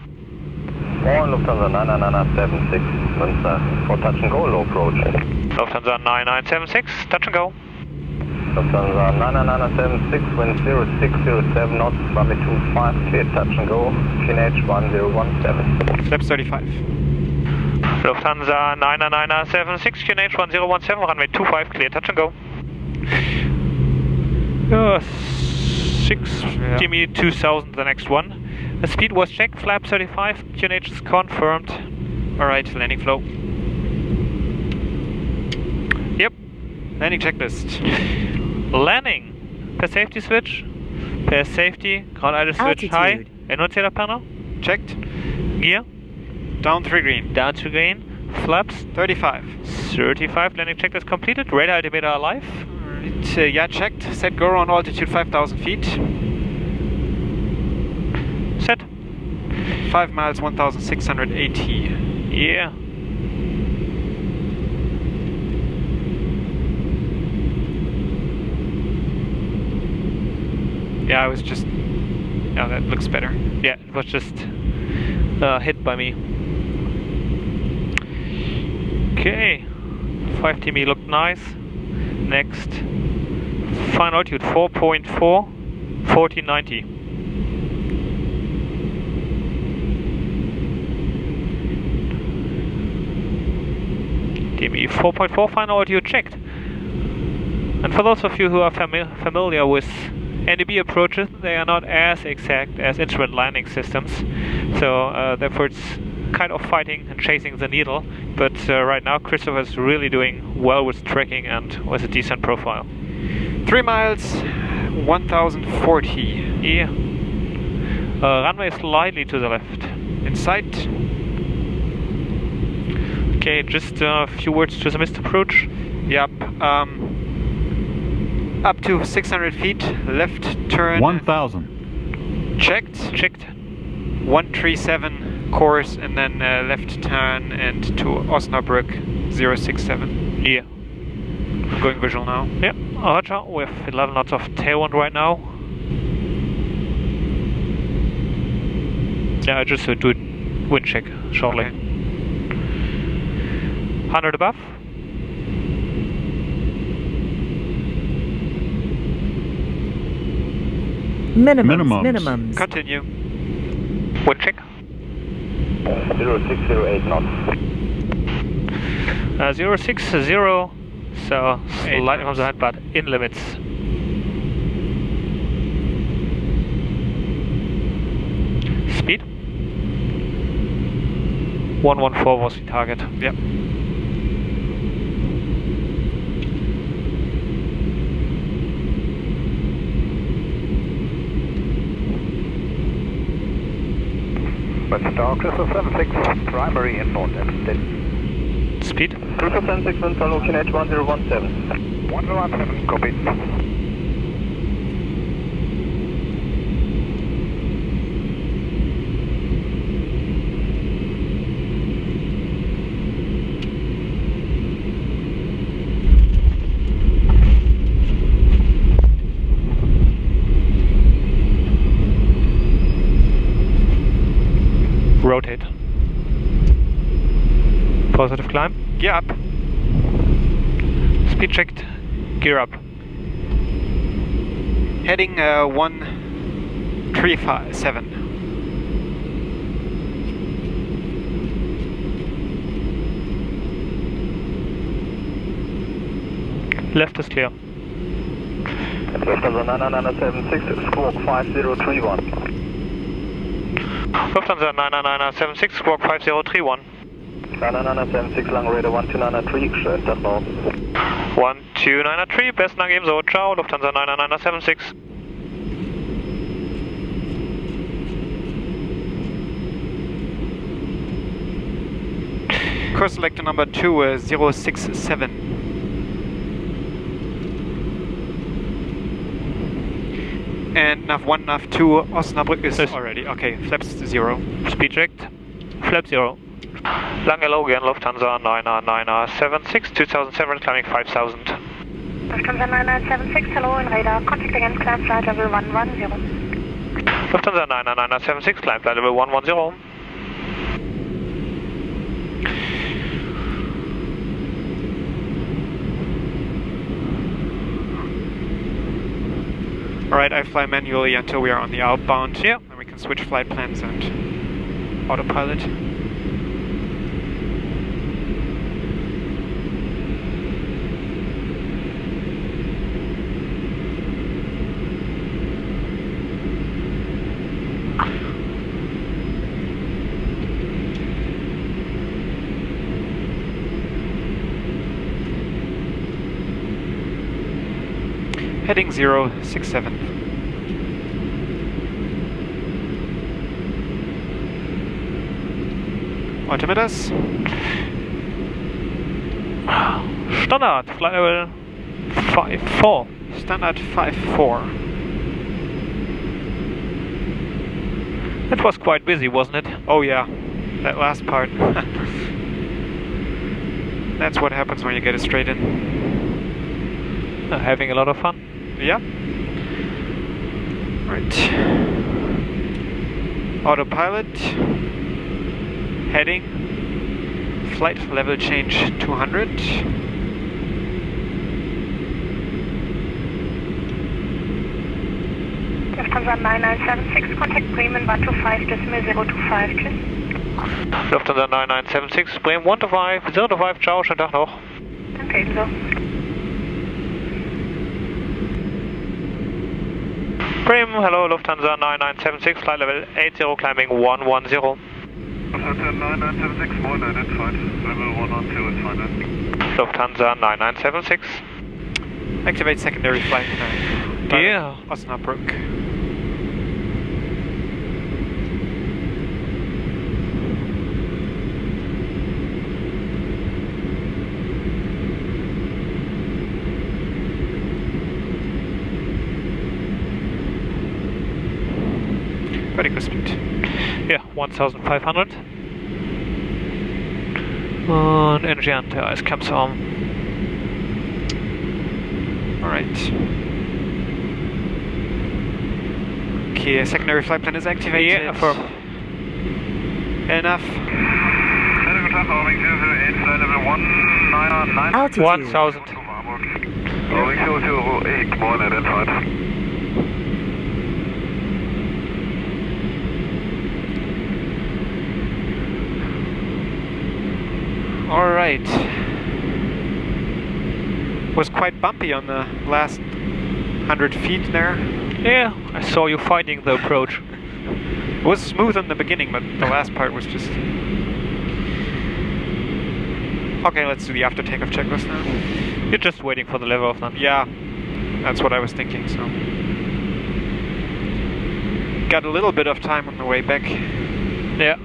More Lufthansa 9976, for touch and go, low approach. Lufthansa 9976, touch and go. Lufthansa 9976, wind 0607 knots, runway 25, clear touch and go, QNH 1017. Flaps 35. Lufthansa 9976, QNH 1017, runway 25, clear touch and go. 6 DME 2000, the next one. The speed was checked, flap 35, QNH is confirmed. Alright, landing flow. Yep. Landing checklist. Landing. Per safety switch. Per safety. Ground idle switch high. Annunciator panel. Checked. Gear. Down 3 green. Down 3 green. Flaps. 35. 35. Landing checklist completed. Radar altimeter alive. Yeah, checked. Set go on altitude 5,000 feet. Set. 5 miles, 1,680. Yeah. Yeah, I was just... Yeah, that looks better. Yeah, it was just hit by me. Okay. 5 TME looked nice. Next. Final altitude 4.4, 1490. TME 4.4, final altitude checked. And for those of you who are familiar with NDB approaches, they are not as exact as instrument landing systems, so therefore it's kind of fighting and chasing the needle, but right now Christopher is really doing well with tracking and with a decent profile. 3 miles, 1,040. Yeah. Runway slightly to the left. In sight. Okay, just a few words to the missed approach. Yep. Up to 600 feet, left turn. 1,000. Checked. 137 course, and then left turn and to Osnabrück 067. Yeah. Going visual now. Yeah. Roger. We have 11 knots of tailwind right now. Yeah, I just do a wind check shortly. Okay. 100 above. Minimums. Continue. Wind check. 0608 knots. 060, so slightly from the head, but in limits. Speed? 114 was the target. Yep. West Star, Crystal 76, primary inbound and Speed? Crystal 76, wind follow QNH 1017. 1017, copy. Rotate. Positive climb. Gear up. Speed checked. Gear up. Heading 137. Left is clear. Lufthansa 99976, squawk 5031. Lufthansa 99976, squawk 5031. 99976, lang radar 1293, schönen Tag noch. 1293, besten Dank ebenso. Ciao, Lufthansa 99976. Course selector number 2, 067. And nav 1, nav 2, Osnabrück is already. Okay, flaps 0. Speed checked. Flap 0. Lange low again, Lufthansa 99976, 2007, climbing 5000. Lufthansa 9976, hello in radar. Contact again, climb flight level 110. Lufthansa 99976, climb flight level 110. Alright, I fly manually until we are on the outbound. Yeah. Then we can switch flight plans and autopilot. Heading 067. Altimeters. Standard, flight level 54. Standard 54. It was quite busy, wasn't it? Oh yeah, that last part. That's what happens when you get it straight in. Having a lot of fun. Yeah. Right. Autopilot. Heading. Flight level change 200. Lufthansa 9976, contact Bremen 125, decimal 025, tschüss. Lufthansa 9976, Bremen 125, 025, ciao, schönen Tag noch. Danke, ebenso. Bremen, hello, Lufthansa 9976, flight level 80, climbing 110. Lufthansa 9976, more identified, level 112 is fine. Lufthansa 9976. Activate secondary flight plan. Yeah. Osnabrück. Vertical speed. Yeah, 1500. And energy anti-ice comes on. Alright. Okay, secondary flight plan is activated. Yeah, affirm. Enough. Altitude. 1000. Owing 008, more identified. Alright. Was quite bumpy on the last 100 feet there. Yeah, I saw you fighting the approach. It was smooth in the beginning, but the last part was just... Okay, let's do the after takeoff checklist now. You're just waiting for the level of none. Yeah, that's what I was thinking, so... Got a little bit of time on the way back. Yeah.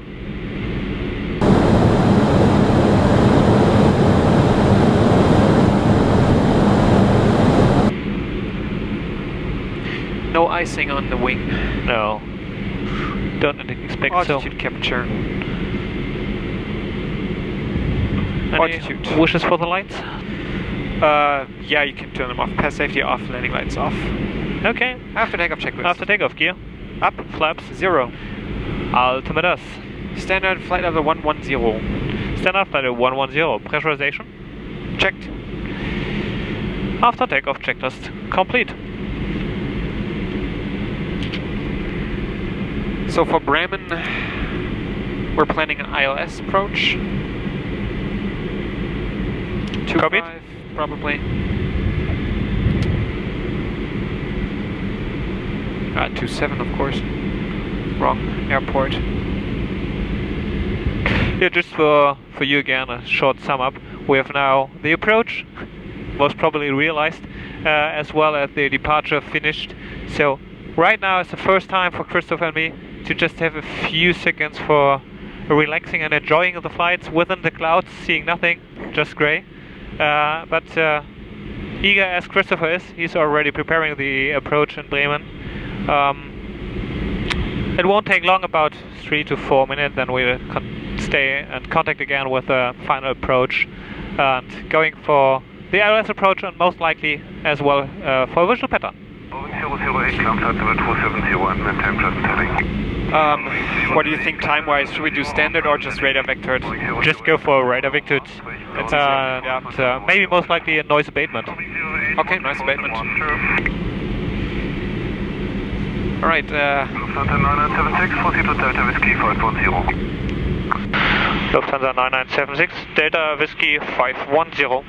No icing on the wing. No. Don't expect altitude capture. Altitude. Wishes for the lights? Yeah, you can turn them off. Pass safety off, landing lights off. Okay. After takeoff checklist. After takeoff gear. Up. Flaps. 0. Altimeters. Standard flight level 110. Standard flight level 110. Pressurization. Checked. After takeoff checklist complete. So for Bremen, we're planning an ILS approach. 2.5 probably. 2.7 of course. Wrong airport. Yeah, just for you again, a short sum up. We have now the approach, most probably realized, as well as the departure finished. So right now it's the first time for Christopher and me to just have a few seconds for relaxing and enjoying the flights within the clouds, seeing nothing, just grey. But eager as Christopher is, he's already preparing the approach in Bremen. It won't take long, about 3 to 4 minutes, then we'll stay and contact again with the final approach and going for the ILS approach, and most likely as well for a visual pattern. 008 climb flight level 2701 and time present heading. What do you think time-wise? Should we do standard or just radar vectored? Just go for radar vectored. And maybe most likely a noise abatement. Okay, noise abatement. Alright, Lufthansa 9976, proceed to Delta Whiskey 510. Lufthansa 9976, Delta Whiskey 510.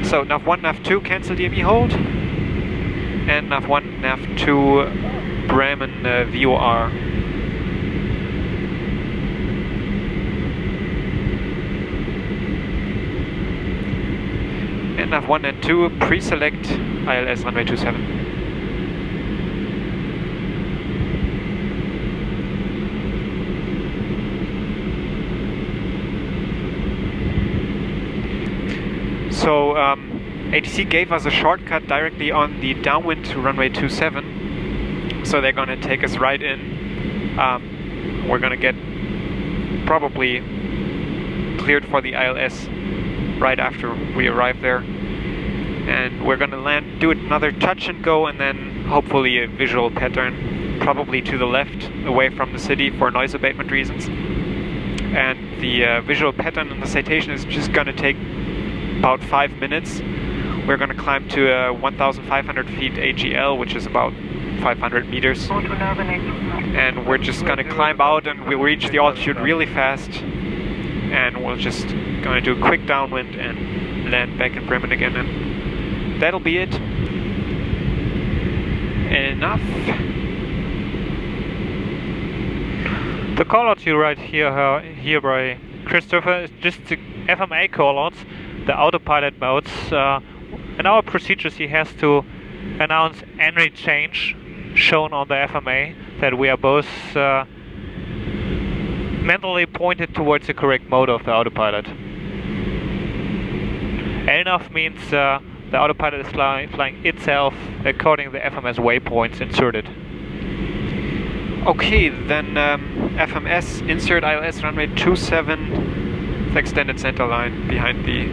So nav 1, nav 2, cancel DME hold. And nav 1, nav 2, Bremen VOR. And nav 1 and 2, pre-select ILS runway 27. So ATC gave us a shortcut directly on the downwind to runway 27. So they're gonna take us right in. We're gonna get probably cleared for the ILS right after we arrive there. And we're gonna land, do another touch and go, and then hopefully a visual pattern, probably to the left, away from the city for noise abatement reasons. And the visual pattern in the Citation is just gonna take about 5 minutes. We're going to climb to 1,500 feet AGL, which is about 500 meters. And we're just going to climb out, and we'll reach the altitude really fast. And we're just going to do a quick downwind and land back in Bremen again. And that'll be it. Enough. The callout you write here by Christopher is just the FMA callouts, the autopilot modes. In our procedures, he has to announce any change shown on the FMA, that we are both mentally pointed towards the correct mode of the autopilot. Enough means the autopilot is flying itself according to the FMS waypoints inserted. Okay, then FMS, insert ILS runway 27, the extended center line behind the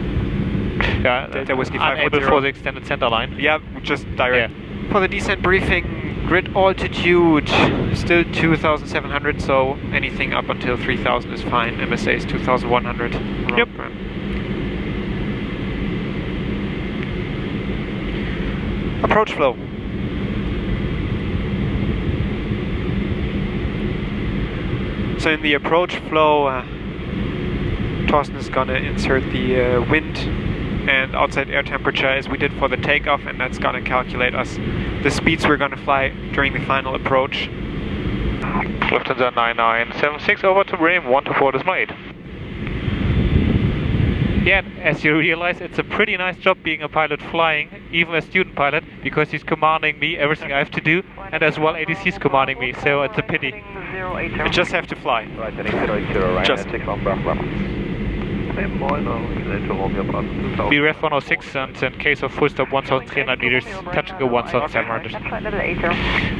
Delta Whiskey 510. Unable for the extended center line. Yeah, just direct. Yeah. For the descent briefing, grid altitude still 2,700, so anything up until 3,000 is fine. MSA is 2,100. Yep. Approach flow. So in the approach flow, Thorsten is gonna insert the wind and outside air temperature as we did for the takeoff, and that's gonna calculate us the speeds we're gonna fly during the final approach. Lufthansa 9976 over to Bremen, 124.8. Yeah, as you realize, it's a pretty nice job being a pilot flying, even a student pilot, because he's commanding me everything I have to do, and as well ADC's commanding me, so it's a pity. You just have to fly. Just. Be ref 106, and in case of full stop 1,300 meters, touch and go 1,700.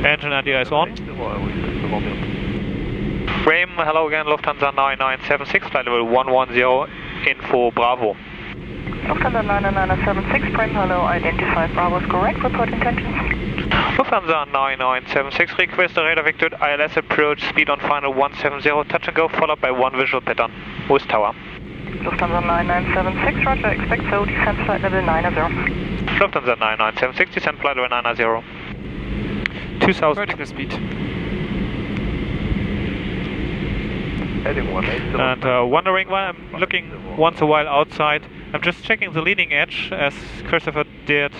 Engine and is on. Bremen, hello again, Lufthansa 9976, flight level 110, info Bravo. Lufthansa 9976, Bremen, hello, identify Bravo is correct, report intentions. Lufthansa 9976, request a radar vectored ILS approach, speed on final 170, touch and go, followed by one visual pattern, West Tower. Lufthansa 9976, roger, expect so, descent flight level 90. Lufthansa 9976, descent flight level 90. 2000. Vertical speed. And wondering why I'm looking once a while outside, I'm just checking the leading edge, as Christopher did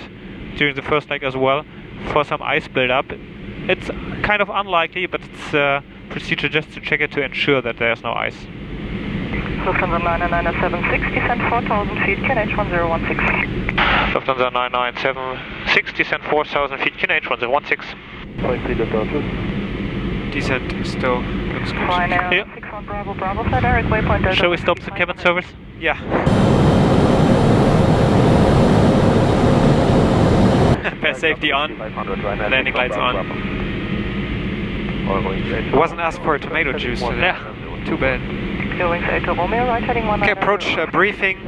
during the first leg as well, for some ice build-up. It's kind of unlikely, but it's a procedure just to check it to ensure that there's no ice. Lufthansa 9976, descent 4,000 feet, QNH 1016. Lufthansa 9976, descent 4,000 feet, QNH 1016. Descent still looks good. Yeah. 61 Bravo, Bravo, flight direct waypoint Delta. Shall we stop the cabin service? Yeah. Pass safety on, landing lights on. It wasn't asked for tomato juice today. Yeah. Too bad. Eurowings 8 Romeo, right heading 1. Okay, approach briefing.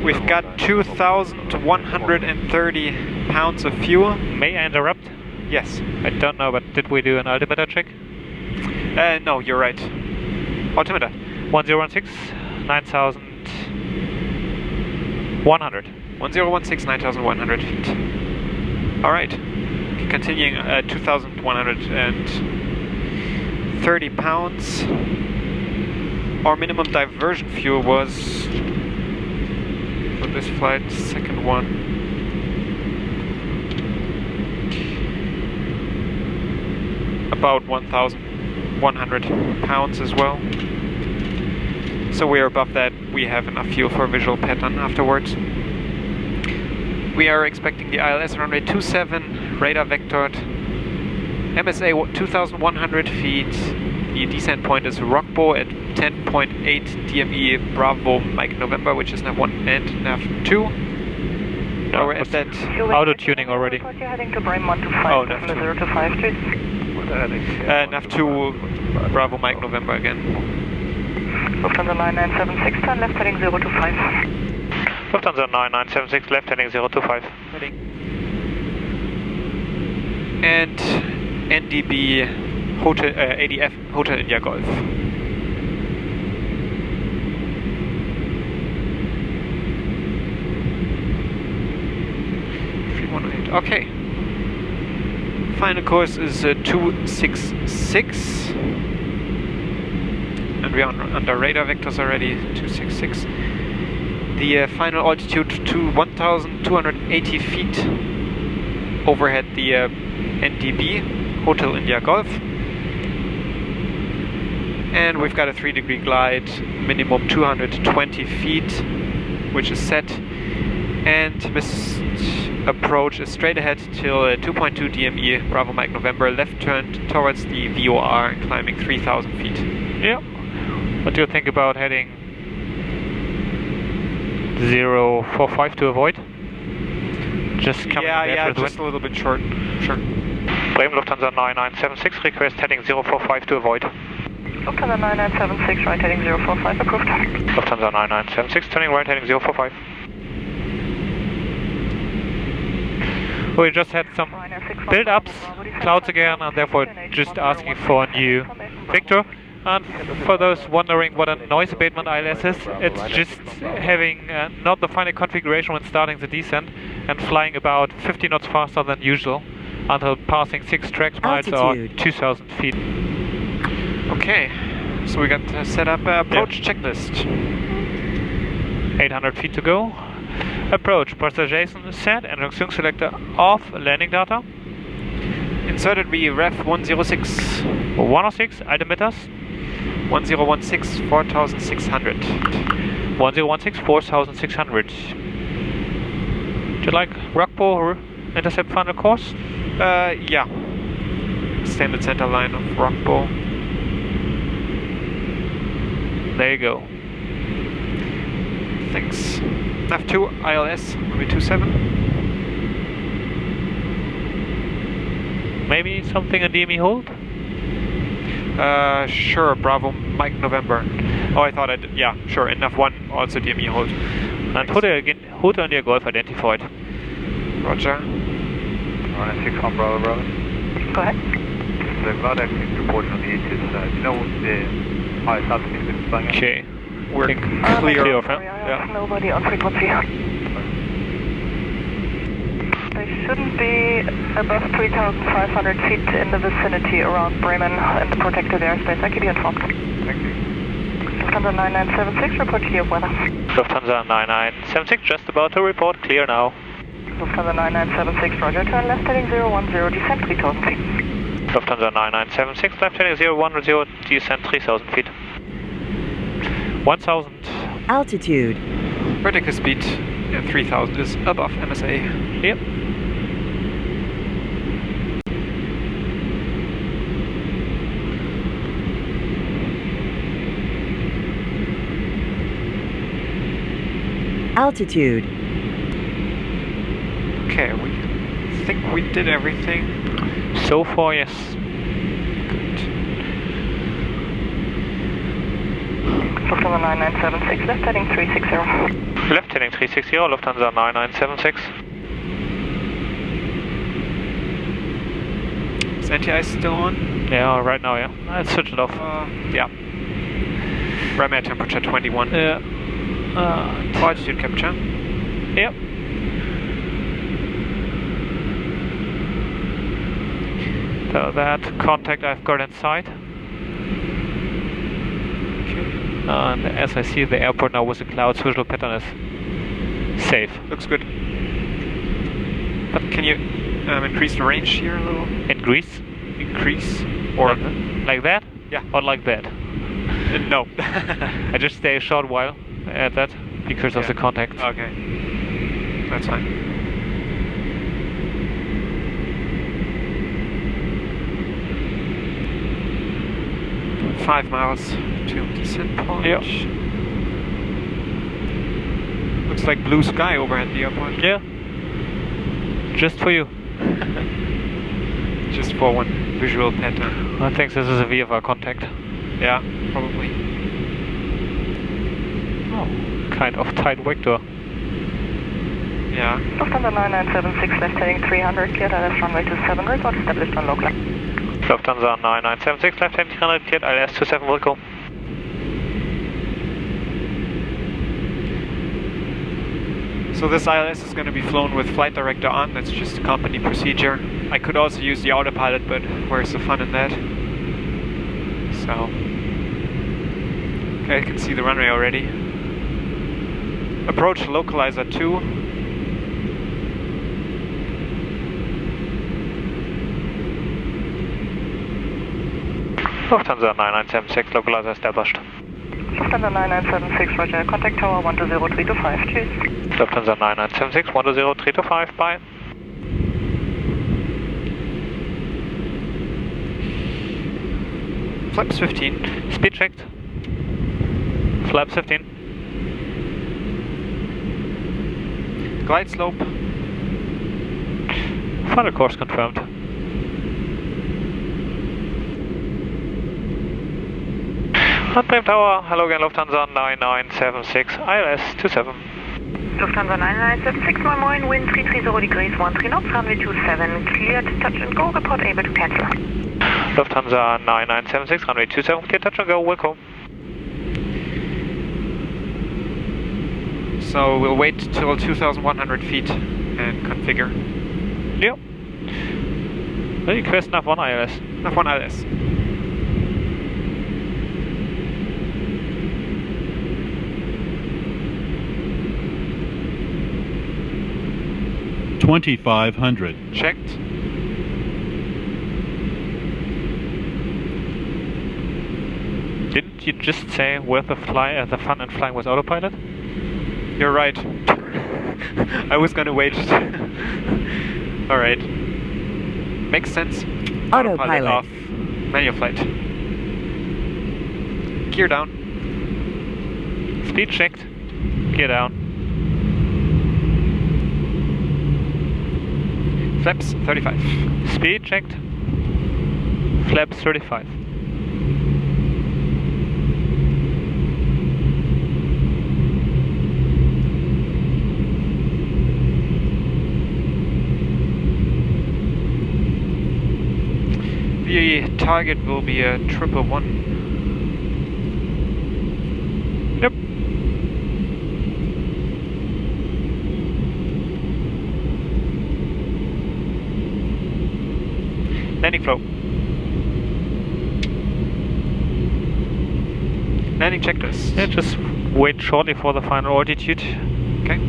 We've got 2,130 pounds of fuel. May I interrupt? Yes. I don't know, but did we do an altimeter check? No, you're right. Altimeter. 1016, 9,100. 1016, 9,100 feet. Alright. Continuing 2,130 pounds. Our minimum diversion fuel was, for this flight, second one, about 1,100 pounds as well. So we're above that. We have enough fuel for a visual pattern afterwards. We are expecting the ILS runway 27, radar vectored, MSA 2,100 feet. The descent point is Rockbow at 10.8 DME Bravo Mike November, which is nav 1 and nav 2. No, we're at that auto-tuning already. You're heading to Bremen 125, oh, nav 2. 0 to 5 street. Nav 2 Bravo Mike November again. Lufthansa 9976, turn left heading 0 to 5. Lufthansa 9976, left heading 0 to 5. Heading. And NDB Hotel, ADF Hotel India Golf. 318. Okay. Final course is 266. And we are under radar vectors already, 266. The final altitude to 1,280 feet overhead the NDB Hotel India Golf. And we've got a 3-degree glide, minimum 220 feet, which is set. And this approach is straight ahead till 2.2 DME, Bravo Mike November, left turn towards the VOR, climbing 3,000 feet. Yeah. What do you think about heading 045 to avoid? Just coming just a little bit short. Sure. Bremen Lufthansa 9976, request heading 045 to avoid. Lufthansa 9976, right heading 045, approved. Lufthansa 9976, turning right heading 045. We just had some build-ups, clouds again, and therefore just asking for a new Victor. And for those wondering what a noise abatement ILS is, it's just having not the final configuration when starting the descent and flying about 50 knots faster than usual until passing 6 track miles or 2,000 feet. Okay, So we got to set up a approach checklist. 800 feet to go. Approach, pressurization set, and junction selector off, landing data. Inserted we ref 106. 106, altimeters. 1016, 4600. 1016, 4600. Do you like Rockbo intercept final course? Yeah. Extended center line of Rockbo. There you go. Thanks. F2 ILS, maybe 27. Maybe something a DME hold? Sure, Bravo, Mike, November. Oh, I thought yeah, sure, and F1 also DME hold. And Hood on your Golf identified. Roger. 6 on Bravo, Bravo. Go ahead. The ground acting report on the ETS, you know the ISR has been flying. Okay. We're clear of him. Yeah. Nobody on frequency. They shouldn't be above 3,500 feet in the vicinity around Bremen in the protected airspace. I keep you informed. Thank you. Lufthansa 9976, report clear of weather. Lufthansa 9976, just about to report clear now. Lufthansa 9976, roger, turn left heading 010, descent 3,000 feet. Lufthansa 9976, left heading 010, descent 3,000 feet. 1,000. Altitude. Vertical speed 3000 is above MSA. Yep. Altitude. Okay, we think we did everything. So far, yes. Lufthansa 9976, left heading 360. Left heading 360, Lufthansa 9976. Is NTI still on? Yeah, right now, yeah. Let's switch it off. Yeah. Right at temperature 21. Yeah. Altitude capture. Yep. So that contact I've got inside. And as I see the airport now with the clouds, visual pattern is safe. Looks good. But can you increase the range here a little? Increase? Increase? Or like that? Yeah. Or like that? No. I just stay a short while at that because of the contact. Okay. That's fine. $5 miles to descent point. Yep. Looks like blue sky overhead the airport. Yeah. Just for you. Just for one visual pattern. I think this is a VFR contact. Yeah, probably. Oh, kind of tight vector. Yeah. Lufthansa 9976, left heading 300, cleared ILS runway 27, report established on local. Lufthansa 9976, left heading 300, cleared ILS 27, Wilco. So this ILS is going to be flown with flight director on, that's just a company procedure. I could also use the autopilot, but where's the fun in that? So, okay, I can see the runway already. Approach localizer 2. Lufthansa 9976, localizer established. Lufthansa 9976, roger, contact tower 120325, cheers. Lufthansa 9976, 120325, bye. Flaps 15. Speed checked. Flaps 15. Glide slope. Final course confirmed. Unnamed tower, hello again, Lufthansa 9976, ILS 27. Lufthansa 9976, moin moin, wind 330 degrees, 13 knots, runway 27, cleared, touch and go, report able to cancel. Lufthansa 9976, runway 27, cleared, touch and go, welcome. So we'll wait till 2,100 feet and configure. Yep. Request F1 ILS. F1 ILS. 2,500. Checked. Didn't you just say where the fun in flying was autopilot? You're right. I was gonna wait. Alright. Makes sense. Autopilot off. Manual flight. Gear down. Speed checked. Gear down. Flaps 35. Speed checked. Flaps 35. The target will be a 111. Yep. Landing flow. Landing checklist. Yeah, just wait shortly for the final altitude. Okay.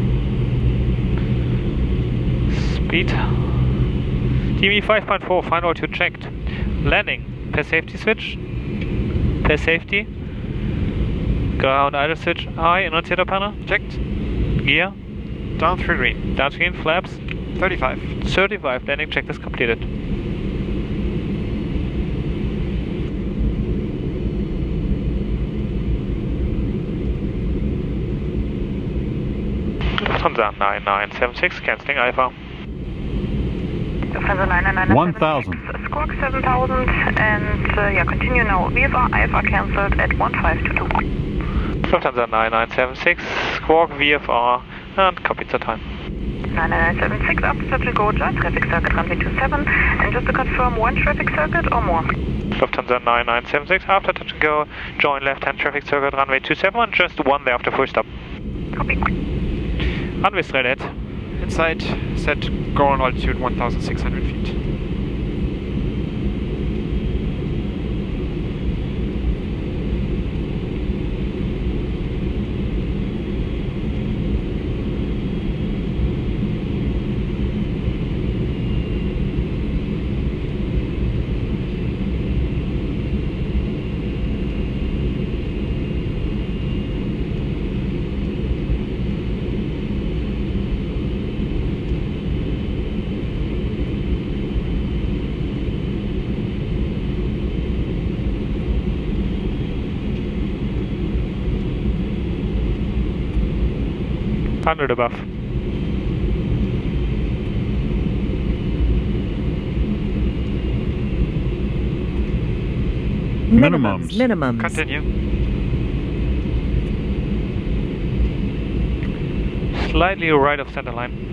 Speed. TME 5.4, final altitude checked. Landing. Per safety switch. Per safety. Ground idle switch. High annunciator panel. Checked. Gear. Down through green. Down green. Flaps. 35. 35. Landing check is completed. Lufthansa 9976, cancelling Alpha. Lufthansa 999. 1,000. Squawk 7000 and yeah, continue now. VFR IFR cancelled at 1522. Lufthansa 9976, Squawk VFR and copy the time. 9976 after touch and go, join traffic circuit runway 27 and just to confirm, one traffic circuit or more? Lufthansa 9976 after touch and go, join left hand traffic circuit runway 27 and just one there after full stop. Copy. Runway straight ahead. Inside, set go on altitude 1,600 feet. Above. Minimums. Continue. Slightly right of center line.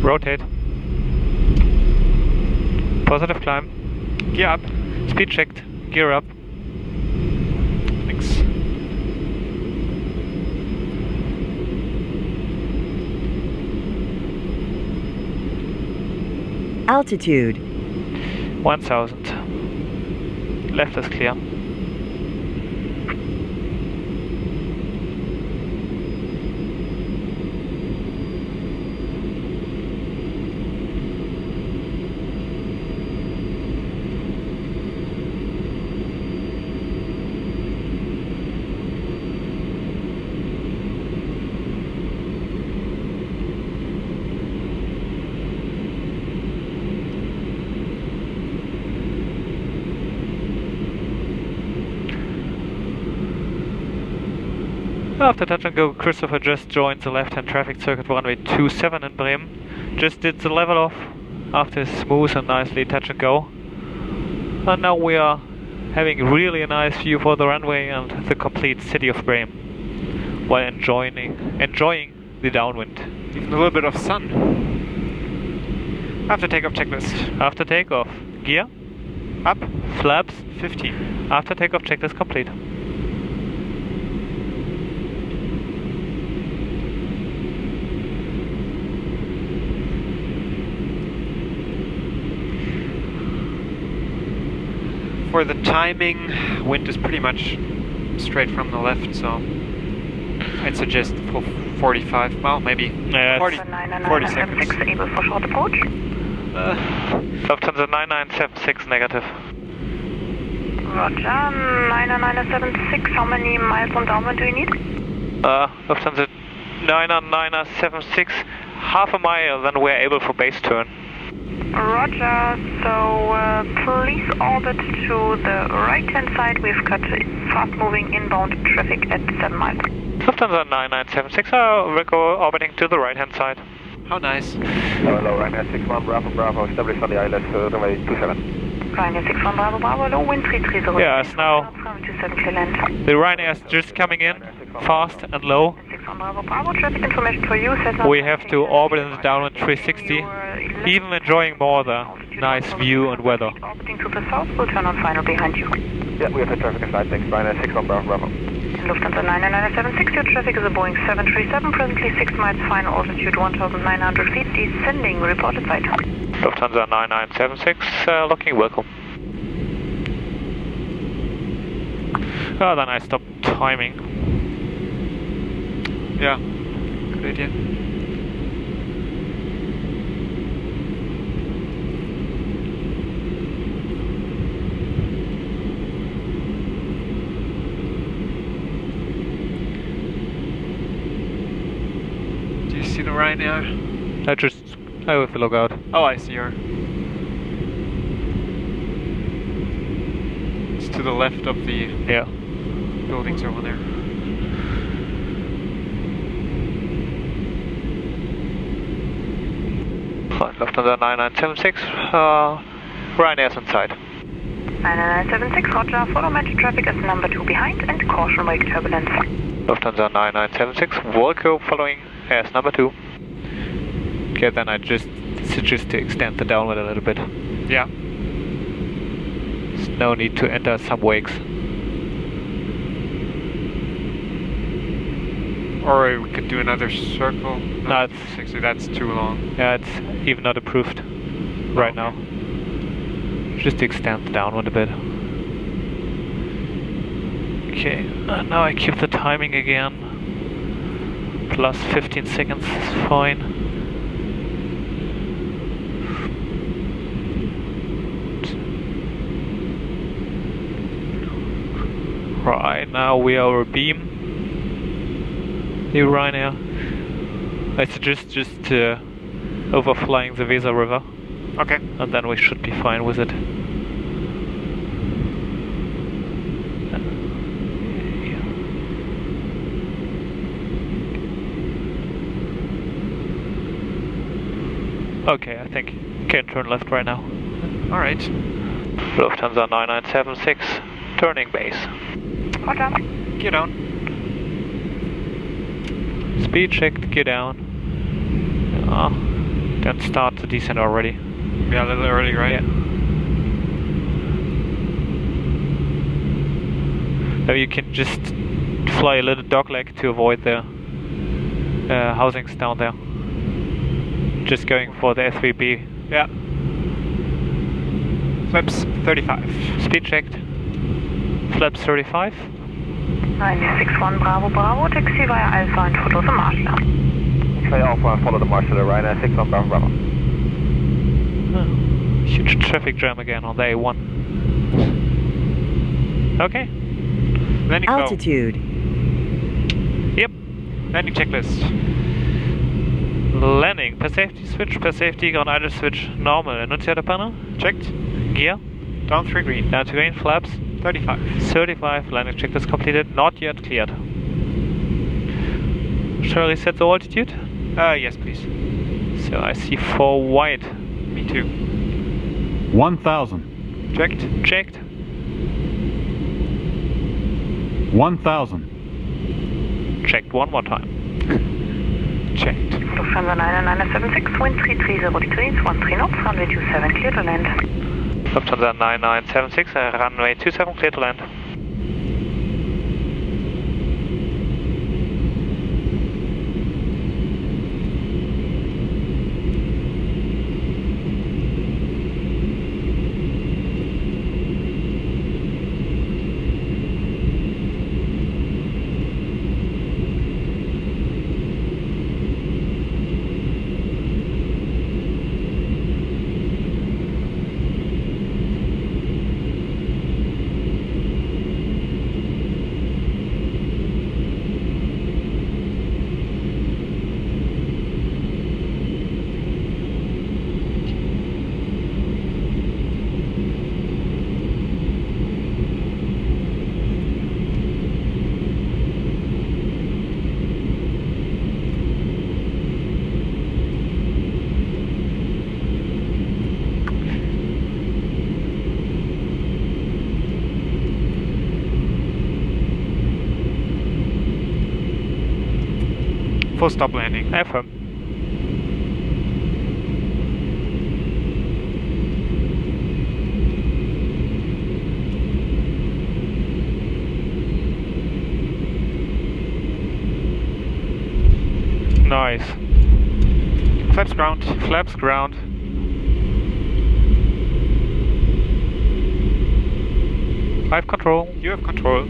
Rotate. Positive climb. Gear up. Speed checked. Gear up. Thanks. Altitude 1000. Left is clear. After touch and go, Christopher just joined the left-hand traffic circuit runway 27 in Bremen. Just did the level off after smooth and nicely touch and go. And now we are having really a nice view for the runway and the complete city of Bremen while enjoying the downwind. Even a little bit of sun. After takeoff checklist. After takeoff, gear. Up. Flaps 15. After takeoff checklist complete. For the timing, wind is pretty much straight from the left, so I'd suggest 45, well maybe 40, 46. Able for short approach. Lufthansa 9976 negative. Roger, 99976, how many miles on downwind do you need? Lufthansa 99976, half a mile, then we're able for base turn. Roger, so please orbit to the right-hand side. We've got fast-moving inbound traffic at 7 miles. Lufthansa 9976, we'll go orbiting to the right-hand side. How nice. Hello, Ryanair 61 Bravo Bravo, established on the ILS runway 27. Ryanair 61 Bravo Bravo, low wind 330. Yes, now 27 clear land. the Ryanair is just coming in, fast and low. 61 Bravo Bravo, traffic information for you. We have to orbit in the downwind 360, even enjoying more the nice view and weather. Orbiting to the south, we'll turn on final behind you. Yeah, we have had traffic inside, thanks. Ryanair 61 Bravo Bravo. Lufthansa 99976, your traffic is a Boeing 737, presently 6 miles, final altitude 1,900 feet, descending, reported sight. Lufthansa 9976, looking welcome. Oh, then I stopped timing. Yeah, good idea. Do you see the Ryanair? I have to log out. Oh, I see her. It's to the left of the buildings over there. Lufthansa 9976, Ryanair's inside. 99976, roger, follow match traffic is number 2 behind and caution wake turbulence. Lufthansa 9976, Volco following as number 2. Okay, then I just suggest to extend the downwind a little bit. Yeah. There's no need to enter some wakes. Or we could do another circle. No, actually that's too long. Yeah, it's even not approved right now. Just to extend the downwind a bit. Okay, now I keep the timing again. Plus 15 seconds is fine. Right, now we are over beam. The Ryanair. I suggest just overflying the Weser River. Okay. And then we should be fine with it. Okay, I think can turn left right now. Alright. Lufthansa 9976, turning base. Roger. Get down. Speed checked, gear down. Then start the descent already. Yeah, a little early, right? Yeah. Now you can just fly a little dogleg to avoid the housings down there. Just going for the S3B. Yeah. Flaps 35. Speed checked. Flaps 35. 961 Bravo Bravo, taxi via Alpha and follow the marshaller. Okay, Alpha and follow the marshaller, Ryanair 61 Bravo Bravo. Huge traffic jam again on the A1. Okay. Landing Altitude. Yep. Landing checklist. Landing. Per safety switch, per safety on idle switch, normal. Annunciator panel. Checked. Gear. Down 3 green. Down to green. Flaps. 35. 35. Landing checklist completed. Not yet cleared. Shall we set the altitude? Yes, please. So I see 4 wide. Me too. 1,000. Checked. Checked. 1,000. Checked one more time. Checked. Lufthansa 99976, wind 330 degrees, 13 knots, runway 27, clear to land. Lufthansa 9976, runway 27, clear to land. Full stop landing. Affirm. Nice. Flaps ground. Flaps ground. I have control. You have control.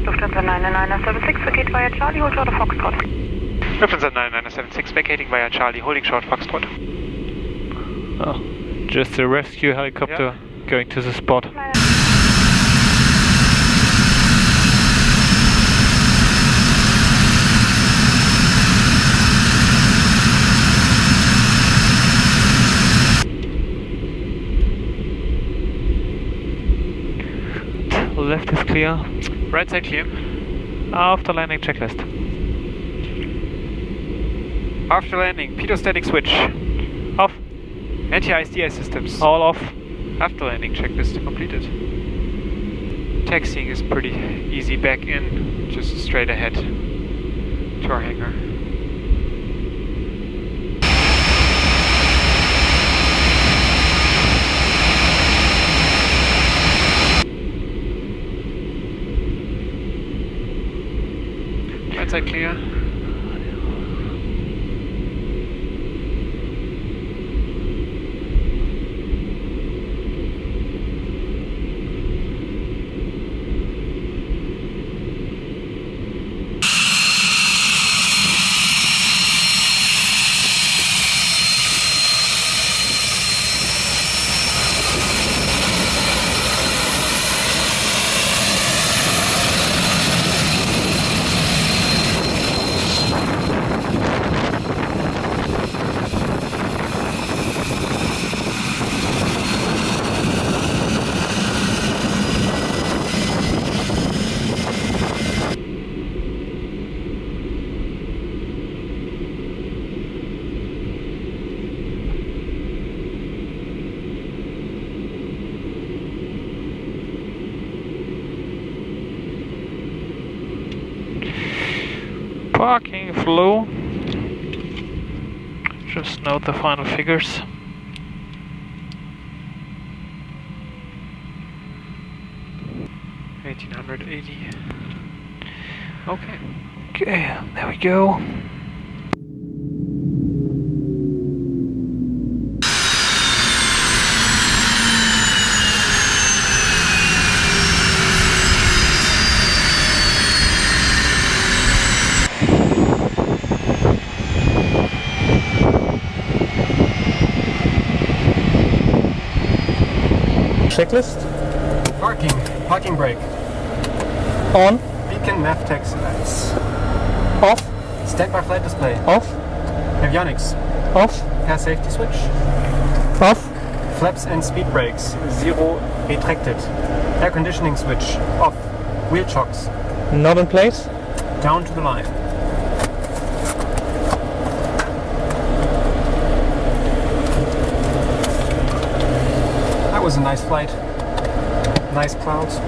Lufthansa 9976, vacate via Charlie, hold short of Foxtrot. Lufthansa 9976, vacating via Charlie, holding short Foxtrot. Oh, just a rescue helicopter going to the spot. Left is clear. Right side clear. After landing checklist. After landing, pitot-static switch. Off. Anti-ISDI systems. All off. After landing checklist completed. Taxiing is pretty easy back in, just straight ahead to our hangar. Right side clear. Parking flow. Just note the final figures. $1,880. Okay. Okay, there we go. Checklist. Parking brake. On. Beacon nav taxi lights. Off. Standby flight display. Off. Avionics. Off. Pair safety switch. Off. Flaps and speed brakes. Zero retracted. Air conditioning switch. Off. Wheel chocks. Not in place. Down to the line. That was a nice flight. Nice clouds.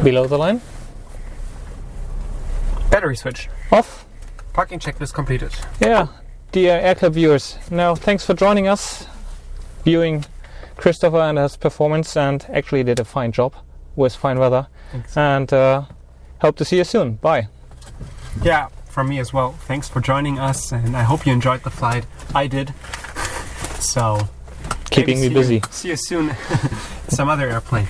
Below the line. Battery switch. Off. Parking checklist completed. Yeah, dear AirClip viewers, now thanks for joining us, viewing Christopher and his performance, and actually did a fine job with fine weather. Thanks. And hope to see you soon. Bye. Yeah, from me as well. Thanks for joining us, and I hope you enjoyed the flight. I did. So, keeping me busy. See you soon. Some other airplane.